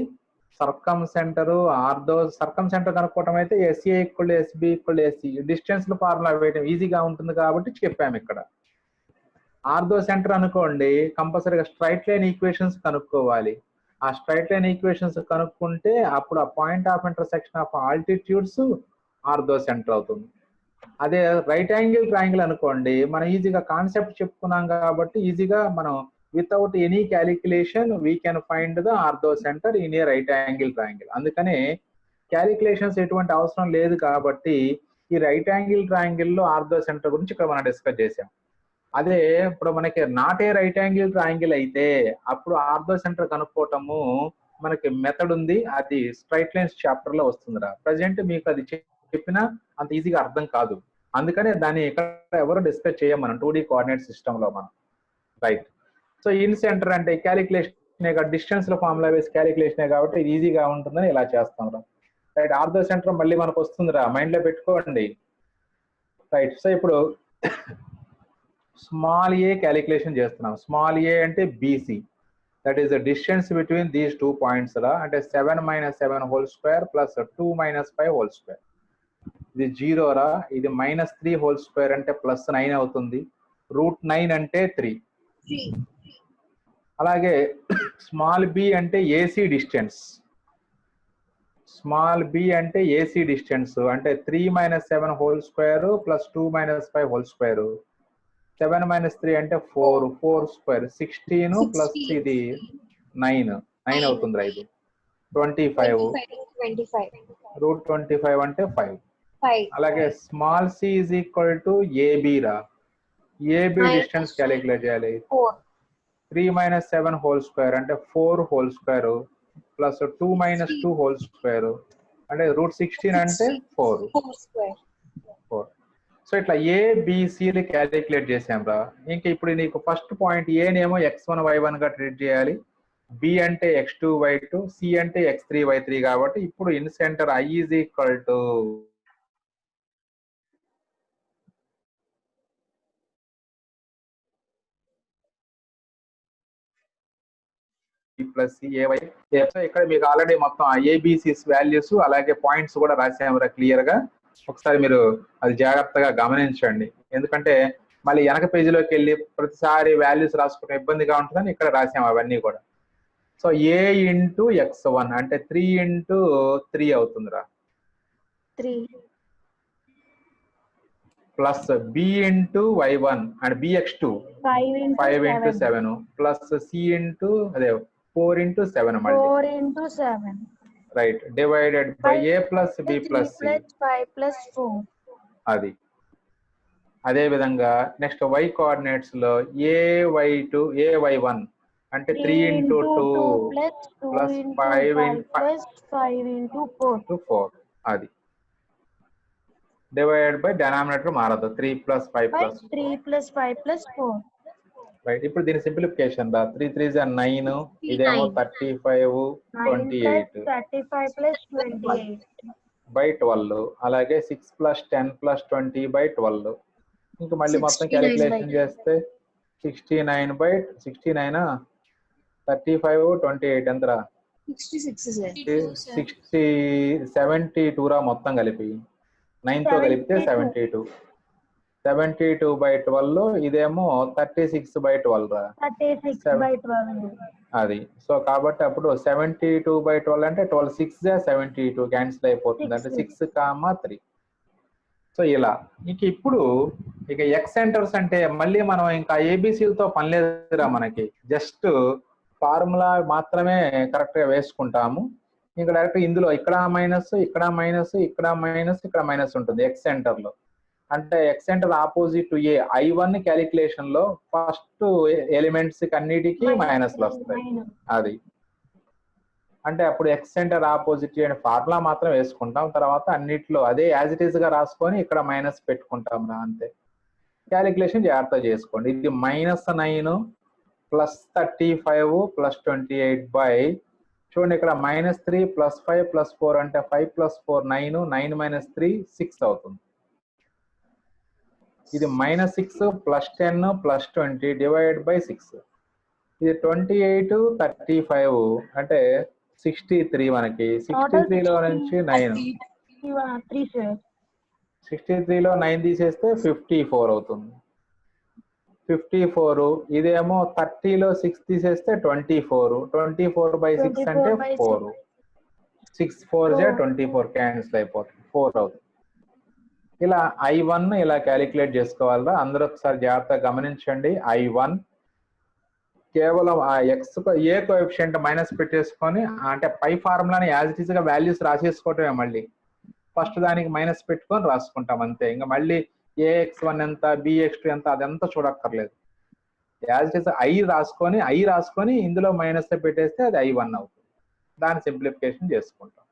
Circumcentre ortho circumcentre కనుక్కోవటం అయితే SA equal SB equal SC distance లో ఫార్ములా వేయడం ఈజీగా ఉంటుంది కాబట్టి చెప్పాము ఇక్కడ. ఆర్థో సెంటర్ అనుకోండి కంపల్సరీగా స్ట్రైట్ లైన్ ఈక్వేషన్స్ కనుక్కోవాలి. ఆ స్ట్రైట్ లైన్ ఈక్వేషన్స్ కనుక్కుంటే అప్పుడు ఆ point of intersection of altitudes ortho centre అవుతుంది. అదే రైట్ యాంగిల్ ట్రయాంగిల్ అనుకోండి మనం ఈజీగా కాన్సెప్ట్ చెప్పుకున్నాం కాబట్టి ఈజీగా మనం without any calculation we can find the ortho centre in a right angle triangle. అందుకనే క్యాలిక్యులేషన్స్ ఎటువంటి అవసరం లేదు కాబట్టి ఈ రైట్ యాంగిల్ ట్రయాంగిల్ లో ఆర్థో సెంటర్ గురించి ఇక్కడ మనం డిస్కస్ చేసాం. అదే ఇప్పుడు మనకి not a right angle triangle అయితే అప్పుడు ఆర్థో సెంటర్ కనుక్కోవటము మనకి మెథడ్ ఉంది. అది స్ట్రైట్ లైన్స్ చాప్టర్ లో వస్తుందిరా. ప్రజెంట్ మీకు అది చెప్పినా అంత ఈజీగా అర్థం కాదు, అందుకనే దాన్ని ఇక్కడ ఎవరు డిస్కస్ చేయం మనం 2D కోఆర్డినేట్ సిస్టమ్ లో మనం. రైట్. సో ఇన్ సెంటర్ అంటే క్యాలిక్యులేషన్ డిస్టెన్స్ లో ఫార్ములా వేసి క్యాలిక్యులేషన్ కాబట్టి ఇది ఈజీగా ఉంటుందని ఇలా చేస్తాం రా. రైట్. ఆర్థో సెంటర్ మళ్ళీ మనకు వస్తుందిరా, మైండ్ లో పెట్టుకోండి. రైట్. సో ఇప్పుడు స్మాల్ ఏ క్యాలిక్యులేషన్ చేస్తున్నాం. స్మాల్ ఏ అంటే BC, that is the distance between these 2 points రా. అంటే 7 - 7 whole square plus 2 - 5 whole square. ఇది 0 రా. ఇది -3 హోల్ స్క్వేర్ అంటే +9 అవుతుంది. √9 అంటే 3. అలాగే స్మాల్ బి అంటే ఏసీ డిస్టెన్స్. స్మాల్ బి అంటే ఏసీ డిస్టెన్స్ అంటే 3 - 7 whole square plus 2 - 5 whole square. 7 - 3 అంటే 4, 4 స్క్వేర్ 16 ప్లస్ ఇది 9 అవుతుంది రా. ఇది 25. √25 అంటే 5. అలాగే small c is equal to AB రా. ఏబి డిస్టెన్స్ క్యాలిక్యులేట్ చేయాలి. 3 - 7 హోల్ స్క్వేర్ అంటే 4 whole square plus 2 - 2 whole square అంటే √16 అంటే 4. సో ఇట్లా ఏబిసిని క్యాలిక్యులేట్ చేసాం రా. ఇంకా ఇప్పుడు నీకు ఫస్ట్ పాయింట్ ఏనేమో x1 y1 గా ట్రీట్ చేయాలి, బి అంటే x2 y2, సి అంటే x3 y3 కాబట్టి ఇప్పుడు incentre I is equal to plus a y. ఇక్కడ మీకు ఆల్రెడీ మొత్తం ఏబిసిస్ వాల్యూస్ అలాగే పాయింట్స్ కూడా రాసాము క్లియర్ గా. ఒకసారి మీరు అది జాగ్రత్తగా గమనించండి, ఎందుకంటే మళ్ళీ వెనక పేజీలోకి వెళ్ళి ప్రతిసారి వాల్యూస్ రాసుకునే ఇబ్బందిగా ఉంటుందని ఇక్కడ రాసాము అవన్నీ కూడా. సో ఏ ఇంటూ x1 అంటే 3 × 3 అవుతుందిరా. 3 plus b into y1 and bx2 5 × 7 plus c into అదే 4 × 7 మళ్ళీ 4 × 7 right divided by a plus b plus c 5 + 4. అది అదే విధంగా నెక్స్ట్ y కోఆర్డినేట్స్ లో ay2 ay1 అంటే 3 × 2 ప్లస్ 5 × 4 అది డివైడెడ్ బై డినామినేటర్ మారదు 3 + 5 + 3 + 5 + 4. రైట్. ఇప్పుడు దీని సింప్లిఫికేషన్ రా. 3 3 is 9, ఇదేమో 35 28 35 plus 28 by 12, అలాగే 6 plus 10 plus 20 by 12. ఇంకా మళ్ళీ మొత్తం 69 క్యాలిక్యులేషన్ చేస్తే 69 by 69 35 28 ఎంతరా? 66 సార్. 60 72 రా మొత్తం కలిపి. 9 తో కలిపితే 72. 72 by 12, ఇదేమో 36 by 12 రా. 36 by 12 అది. సో కాబట్టి అప్పుడు 72 by 12 అంటే 12 6 72 క్యాన్సిల్ అయిపోతుంది. అంటే 6, 3. సో ఇలా ఇప్పుడు ఎక్స్ సెంటర్స్ అంటే మళ్ళీ మనం ఇంకా ఏబిసిలతో పని లేదురా మనకి. జస్ట్ ఫార్ములా మాత్రమే కరెక్ట్ గా వేసుకుంటాము. ఇంకా డైరెక్ట్ ఇందులో ఇక్కడ మైనస్, ఇక్కడ మైనస్, ఇక్కడ మైనస్, ఇక్కడ మైనస్ ఉంటుంది ఎక్స్ సెంటర్ లో. అంటే ఎక్స్ సెంటర్ ఆపోజిట్ ఏ I1 క్యాలిక్యులేషన్ లో ఫస్ట్ ఎలిమెంట్స్ అన్నిటికీ మైనస్లు వస్తాయి. అది అంటే అప్పుడు ఎక్స్ సెంటర్ ఆపోజిట్ అనే ఫార్ములా మాత్రం వేసుకుంటాం. తర్వాత అన్నిట్లో అదే యాజ్ ఇట్ ఈస్ గా రాసుకొని ఇక్కడ మైనస్ పెట్టుకుంటాం రా, అంతే. క్యాలిక్యులేషన్ జాగ్రత్త చేసుకోండి. ఇది -9 + 35 + 28 by, చూడండి ఇక్కడ -3 + 5 + 4 అంటే 5 + 4 9, 9 - 3 6 అవుతుంది. ఇది -6 + 10 + 20 డివైడ్ బై 6. ఇది 28 35 అంటే 63 మనకి. 63లో నుంచి 9, 63లో 9 తీసేస్తే 54 అవుతుంది. 54. ఇదేమో 30లో 6 తీసేస్తే 24. 24 by 6 అంటే 4. 6 4 24 క్యాన్సిల్ అయిపోతుంది. 4 అవుతుంది. ఇలా I1 ఇలా క్యాలిక్యులేట్ చేసుకోవాలా. అందరూ ఒకసారి జాగ్రత్తగా గమనించండి. I1 కేవలం ఆ ఎక్స్ ఏ కోఎఫిషియంట్ మైనస్ పెట్టేసుకొని, అంటే పై ఫార్ములాని యాజ్ ఇట్ ఈస్ గా వాల్యూస్ రాసేసుకోవటమే. మళ్ళీ ఫస్ట్ దానికి మైనస్ పెట్టుకొని రాసుకుంటాం అంతే. ఇంకా మళ్ళీ AX1 ఎంత, BX2 ఎంత అదంతా చూడక్కర్లేదు. యాజ్ ఇట్ ఈస్ I రాసుకొని ఇందులో మైనస్ పెట్టేస్తే అది I1 అవుతుంది. దాని సింప్లిఫికేషన్ చేసుకుంటాం.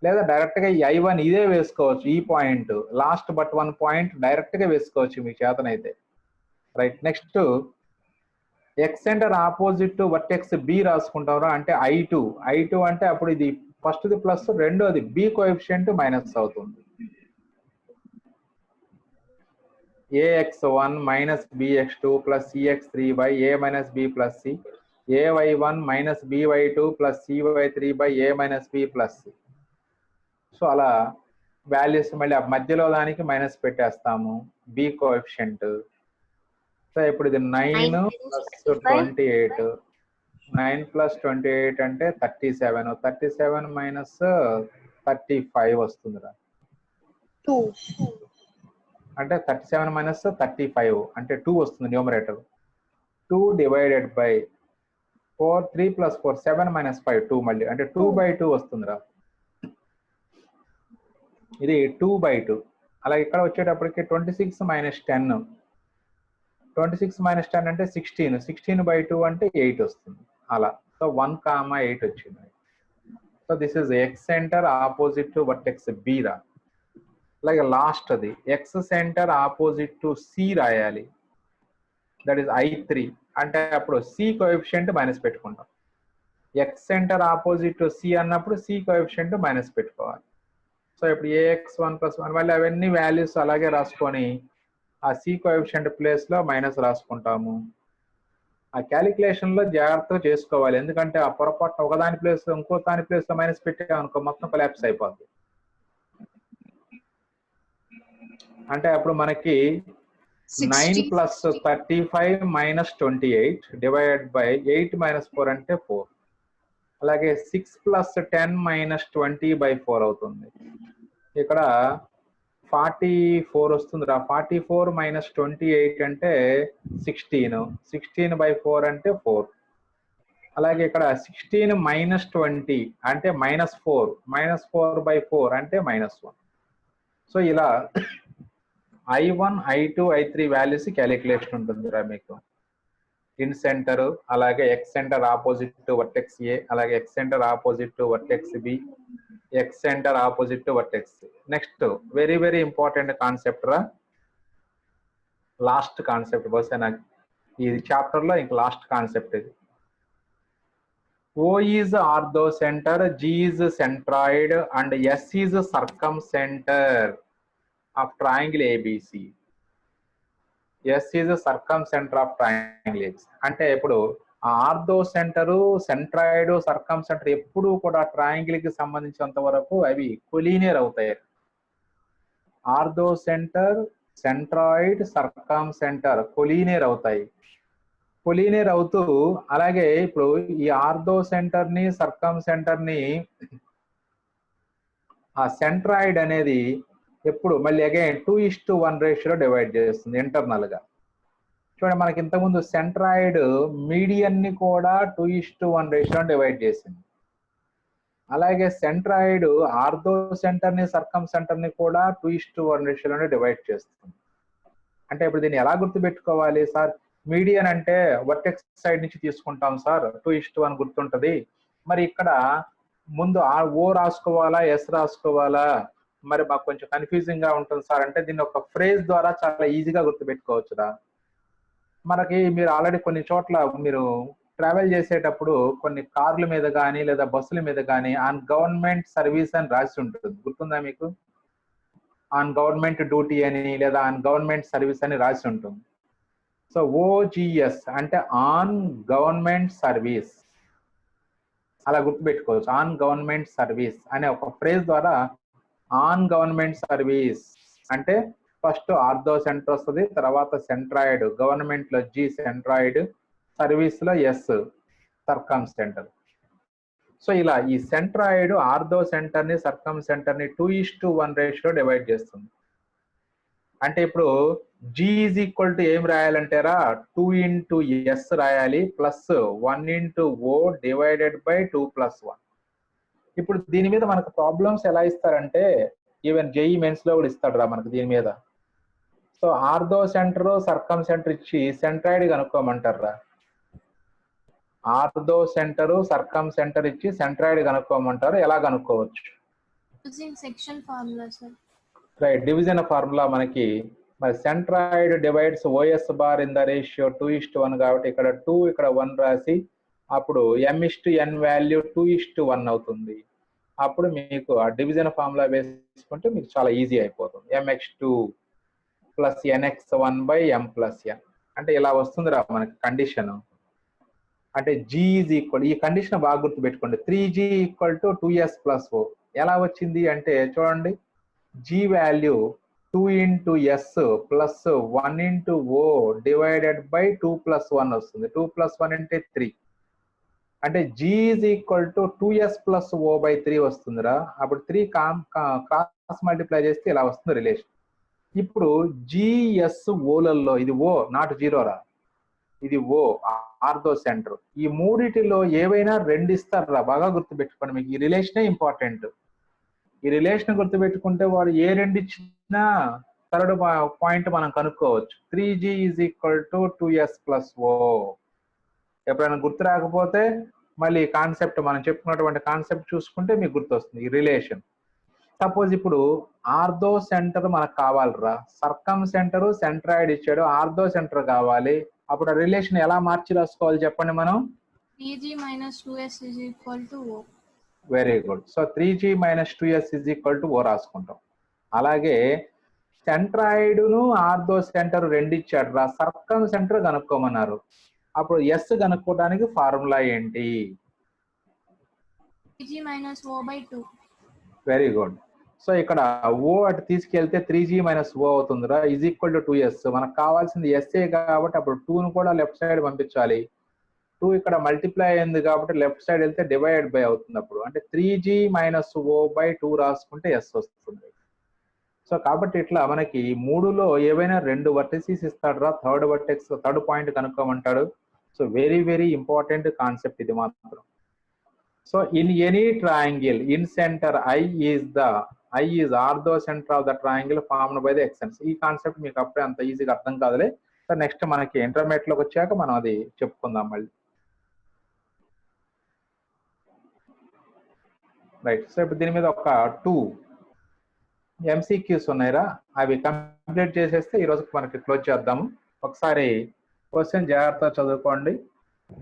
లేదా డైరెక్ట్ గా ఈ I1 ఇదే వేసుకోవచ్చు. ఈ point last but 1 point direct గా వేసుకోవచ్చు మీ చేతనైతే. Right. Next excentre opposite vertex B రాసుకుంటారా. అంటే I2 అంటే అప్పుడు ఇది ఫస్ట్ది ప్లస్, రెండోది బి కోఎఫిషియంట్ మైనస్ అవుతుంది. AX1 - BX2 + CX3 by A - B + C, AY1 - BY2 + CY3 by A - B + C. So అలా వాల్యూస్ మళ్ళీ మధ్యలో దానికి మైనస్ పెట్టేస్తాము, బి కోఎఫిషియంట్. సో ఇప్పుడు ఇది 9 + 28, 9 + 28 అంటే 37. 37 - 35 వస్తుందిరా. అంటే 37 - 35 అంటే 2 వస్తుంది న్యూమరేటర్. 2 డివైడెడ్ బై 4, 3 + 4 7 - 5 2 మళ్ళీ అంటే 2/2 వస్తుందిరా. ఇది 2/2. అలాగే ఇక్కడ వచ్చేటప్పటికి 26 - 10, 26 - 10 అంటే 16. 16/2 అంటే 8 వస్తుంది. అలా సో 1, 8 వచ్చింది. So this is excentre opposite to vertex B రా. అలాగే లాస్ట్ అది excentre opposite to C రాయాలి. That is I3. అంటే అప్పుడు సి కోఎఫిషియంట్ మైనస్ పెట్టుకుంటాం. Excentre opposite to C అన్నప్పుడు సి కోఎఫిషియంట్ మైనస్ పెట్టుకోవాలి. సో ఇప్పుడు AX1 + 1 మళ్ళీ అవన్నీ వాల్యూస్ అలాగే రాసుకొని ఆ సి కోఎఫిషియంట్ ప్లేస్ లో మైనస్ రాసుకుంటాము. ఆ క్యాలిక్యులేషన్ లో జాగ్రత్తగా చేసుకోవాలి. ఎందుకంటే ఆ పొరపాటు ఒకదాని ప్లేస్ లో ఇంకో దాని ప్లేస్ లో మైనస్ పెట్టామనుకో మొత్తం కొలాప్స్ అయిపోద్ది. అంటే అప్పుడు మనకి 9 + 35 - 28 డివైడెడ్ బై 8 - 4 అంటే 4. అలాగే 6 + 10 - 20/4 అవుతుంది. ఇక్కడ 44 వస్తుందిరా. 44 - 28 అంటే 16. 16/4 అంటే 4. అలాగే ఇక్కడ 16 - 20 అంటే -4. -4/4 అంటే -1. సో ఇలా I1, I2, I3 values calculation ఉంటుందిరా మీకు. ఇన్ సెంటర్, అలాగే excentre opposite to vertex A, అలాగే excentre opposite to vertex B, excentre opposite to vertex C. Next very important concept రా. లాస్ట్ కాన్సెప్ట్ బహుశా నాకు ఈ chapter లో ఇంక లాస్ట్ కాన్సెప్ట్ ఇది. O is orthocenter, G is centroid, and S is circumcenter of triangle ABC. S is circumcenter of triangle ABC. అంటే ఇప్పుడు ortho centre, centroid, సర్కంసెంటర్ ఎప్పుడు కూడా ట్రయాంగిల్ కి సంబంధించినంత వరకు అవి కొలీనియర్ అవుతాయి. ఆర్థో సెంటర్, సెంట్రాయిడ్, సర్కంసెంటర్ కొలీనియర్ అవుతాయి. కొలీనియర్ అవుతూ అలాగే ఇప్పుడు ఈ ఆర్థో సెంటర్ ని, సర్కమ్ సెంటర్ ని ఆ సెంట్రాయిడ్ అనేది ఎప్పుడు మళ్ళీ అగైన్ 2:1 రేషియోలో డివైడ్ చేస్తుంది ఇంటర్నల్ గా. చూడండి మనకి ఇంతకుముందు సెంట్రాయిడ్ మీడియన్ ని కూడా 2:1 రేషియోలో డివైడ్ చేసింది. అలాగే సెంట్రాయిడ్ ఆర్థో సెంటర్ ని, సర్కమ్ సెంటర్ ని కూడా 2:1 రేషియోలోనే డివైడ్ చేస్తుంది. అంటే ఇప్పుడు దీన్ని ఎలా గుర్తుపెట్టుకోవాలి సార్? మీడియన్ అంటే వర్టెక్స్ సైడ్ నుంచి తీసుకుంటాం సార్, 2:1 గుర్తుంటది. మరి ఇక్కడ ముందు ఓ రాసుకోవాలా, ఎస్ రాసుకోవాలా, మరి మాకు కొంచెం కన్ఫ్యూజింగ్ గా ఉంటుంది సార్ అంటే దీన్ని ఒక ఫ్రేజ్ ద్వారా చాలా ఈజీగా గుర్తుపెట్టుకోవచ్చురా. మనకి మీరు ఆల్రెడీ కొన్ని చోట్ల మీరు ట్రావెల్ చేసేటప్పుడు కొన్ని కార్ల మీద కానీ లేదా బస్సుల మీద కానీ ఆన్ గవర్నమెంట్ సర్వీస్ అని రాసి ఉంటుంది, గుర్తుందా మీకు? ఆన్ గవర్నమెంట్ డ్యూటీ అని లేదా ఆన్ గవర్నమెంట్ సర్వీస్ అని రాసి ఉంటుంది. సో ఓజిఎస్ అంటే ఆన్ గవర్నమెంట్ సర్వీస్, అలా గుర్తుపెట్టుకోవచ్చు. ఆన్ గవర్నమెంట్ సర్వీస్ అనే ఒక ఫ్రేజ్ ద్వారా ఆన్ గవర్నమెంట్ సర్వీస్ అంటే ఫస్ట్ ఆర్థో సెంటర్ వస్తుంది, తర్వాత సెంట్రాయిడ్, గవర్నమెంట్ లో జి సెంట్రాయిడ్, సర్వీస్ లో ఎస్ సర్కమ్ సెంటర్. సో ఇలా ఈ సెంట్రాయిడ్ ఆర్థో సెంటర్ ని, సర్కమ్ సెంటర్ ని 2:1 రేషియో డివైడ్ చేస్తుంది. అంటే ఇప్పుడు G ఈజ్ ఈక్వల్ టు ఏం రాయాలంటారా? 2 × S రాయాలి ప్లస్ 1 × O డివైడెడ్ బై 2+1. ఇప్పుడు దీని మీద మనకు ప్రాబ్లమ్స్ ఎలా ఇస్తారంటే ఈవెన్ జేఈ మెయిన్స్ లో కూడా ఇస్తాడు రా మనకు దీని మీద. సో ఆర్థో సెంటర్, సర్కమ్ సెంటర్ ఇచ్చి సెంట్రాయిడ్ కనుక్కోమంటారు రా. ఆర్థో సెంటర్, సర్కమ్ సెంటర్ ఇచ్చి సెంట్రాయిడ్ కనుక్కోమంటారు. ఎలా కనుక్కోవచ్చు? Section formula sir. Right, division formula మనకి మరి centroid divides OS bar in the ratio 2:1 కాబట్టి ఇక్కడ 2 ఇక్కడ 1 రాసి అప్పుడు m/n వాల్యూ 2:1 అవుతుంది. అప్పుడు మీకు ఆ డివిజన్ ఫార్ములా వేసుకుంటే మీకు చాలా ఈజీ అయిపోతుంది. mx2 + nx1/m+n అంటే ఇలా వస్తుందిరా మనకి కండిషన్. అంటే G ఈజ్ ఈక్వల్, ఈ కండిషన్ బాగా గుర్తుపెట్టుకోండి, 3G = 2S + O. ఎలా వచ్చింది అంటే చూడండి, G value 2 × S plus 1 × O divided by 2+1 వస్తుంది. 2+1 అంటే 3 అంటే G is equal to 2S + O/3 వస్తుందిరా. అప్పుడు 3 క్రాస్ మల్టిప్లై చేస్తే ఇలా వస్తుంది రిలేషన్. ఇప్పుడు GS ఓలలో ఇది O నాట్ 0 రా, ఇది O ఆర్థో సెంటర్. ఈ మూడిటిలో ఏవైనా 2 ఇస్తారా, బాగా గుర్తుపెట్టుకోండి. మీకు ఈ రిలేషనే ఇంపార్టెంట్. ఈ రిలేషన్ గుర్తుపెట్టుకుంటే వాడు ఏ 2 ఇచ్చినా థర్డ్ పాయింట్ మనం కనుక్కోవచ్చు. 3G is equal to 2S + O. ఎప్పుడైనా గుర్తు రాకపోతే మళ్ళీ కాన్సెప్ట్ మనం చెప్పుకున్నటువంటి కాన్సెప్ట్ చూసుకుంటే మీకు గుర్తొస్తుంది ఈ రిలేషన్. సపోజ్ ఇప్పుడు ఆర్థో సెంటర్ మనకు కావాలిరా, సర్కమ్ సెంటర్, సెంట్రాయిడ్ ఇచ్చాడు, ఆర్థో సెంటర్ కావాలి. అప్పుడు ఆ రిలేషన్ ఎలా మార్చి రాసుకోవాలి చెప్పండి మనం? 3G - 2S = O. Very good. So 3G - 2S = O రాసుకుంటాం. అలాగే సెంట్రాయిడ్ ను ఆర్థో సెంటర్ 2 ఇచ్చాడు రా, సర్కమ్ సెంటర్ కనుక్కోమన్నారు. అప్పుడు ఎస్ కనుక్కోవడానికి ఫార్ములా ఏంటి? 3G - O/2. Very good. So ఇక్కడ O అటు తీసుకెళ్తే 3G - O అవుతుందిరా, = 2S. మనకు కావాల్సింది ఎస్ఏ కాబట్టి అప్పుడు 2ను కూడా లెఫ్ట్ సైడ్ పంపించాలి. 2 ఇక్కడ మల్టిప్లై అయింది కాబట్టి లెఫ్ట్ సైడ్ వెళ్తే డివైడ్ బై అవుతుంది. అప్పుడు అంటే 3G - O/2 రాసుకుంటే ఎస్ వస్తుంది. సో కాబట్టి ఇట్లా మనకి 3లో ఏవైనా 2 వర్టిసెస్ ఇస్తాడు రా, థర్డ్ పాయింట్ కనుక్కోమంటాడు. So very very important concept ఇది మాత్రం. So in any triangle incentre I is orthocentre of the triangle formed by the excentres. ఈ కాన్సెప్ట్ మీకు అప్పుడే అంత ఈజీగా అర్థం కాదులే. సో నెక్స్ట్ మనకి ఇంటర్మీడియట్ లోకి వచ్చాక మనం అది చెప్పుకుందాం మళ్ళీ. రైట్. సో ఇప్పుడు దీని మీద ఒక 2 MCQs ఉన్నాయిరా, అవి కంప్లీట్ చేసేస్తే ఈ రోజుకి మనకి క్లోజ్ చేద్దాము. ఒకసారి క్వశ్చన్ జాగ్రత్త చదువుకోండి.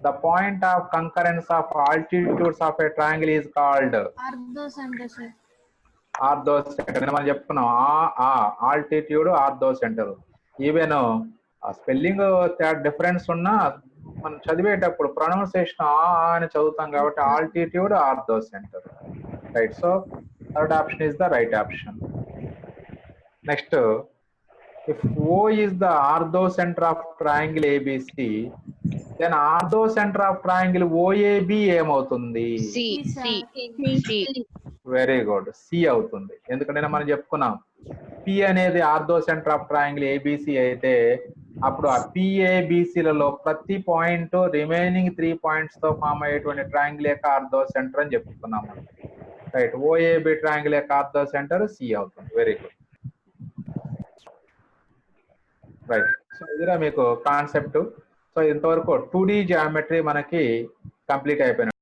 The point of concurrence of altitudes of a triangle is called ortho centre sir. Ortho centre. మనం చెప్పుకున్నాం altitude ortho centre. Even spelling difference ఉన్నా మనం చదివేటప్పుడు ప్రొనౌన్సియేషన్ అని చదువుతాం కాబట్టి altitude ortho centre. Right. So third option is the right option. Next, if O is the orthocenter of triangle ABC, then orthocenter of triangle OAB ఏమవుతుంది? Very good, C అవుతుంది. ఎందుకంటే మనం చెప్పుకున్నాం P అనేది ఆర్థోసెంటర్ ఆఫ్ ట్రయాంగిల్ ABC అయితే అప్పుడు ఆ PABCలలో ప్రతి పాయింట్ రిమైనింగ్ 3 పాయింట్స్ తో ఫామ్ అయ్యేటువంటి ట్రయాంగిల్ యొక్క ఆర్థోసెంటర్ అని చెప్పుకున్నాం. రైట్. OAB ట్రయాంగిల్ యొక్క ఆర్థోసెంటర్ సి అవుతుంది. Very good. రైట్. సో ఇదిరా మీకు కాన్సెప్ట్. సో ఇంతవరకు 2D జామెట్రీ మనకి కంప్లీట్ అయిపోయినట్టు.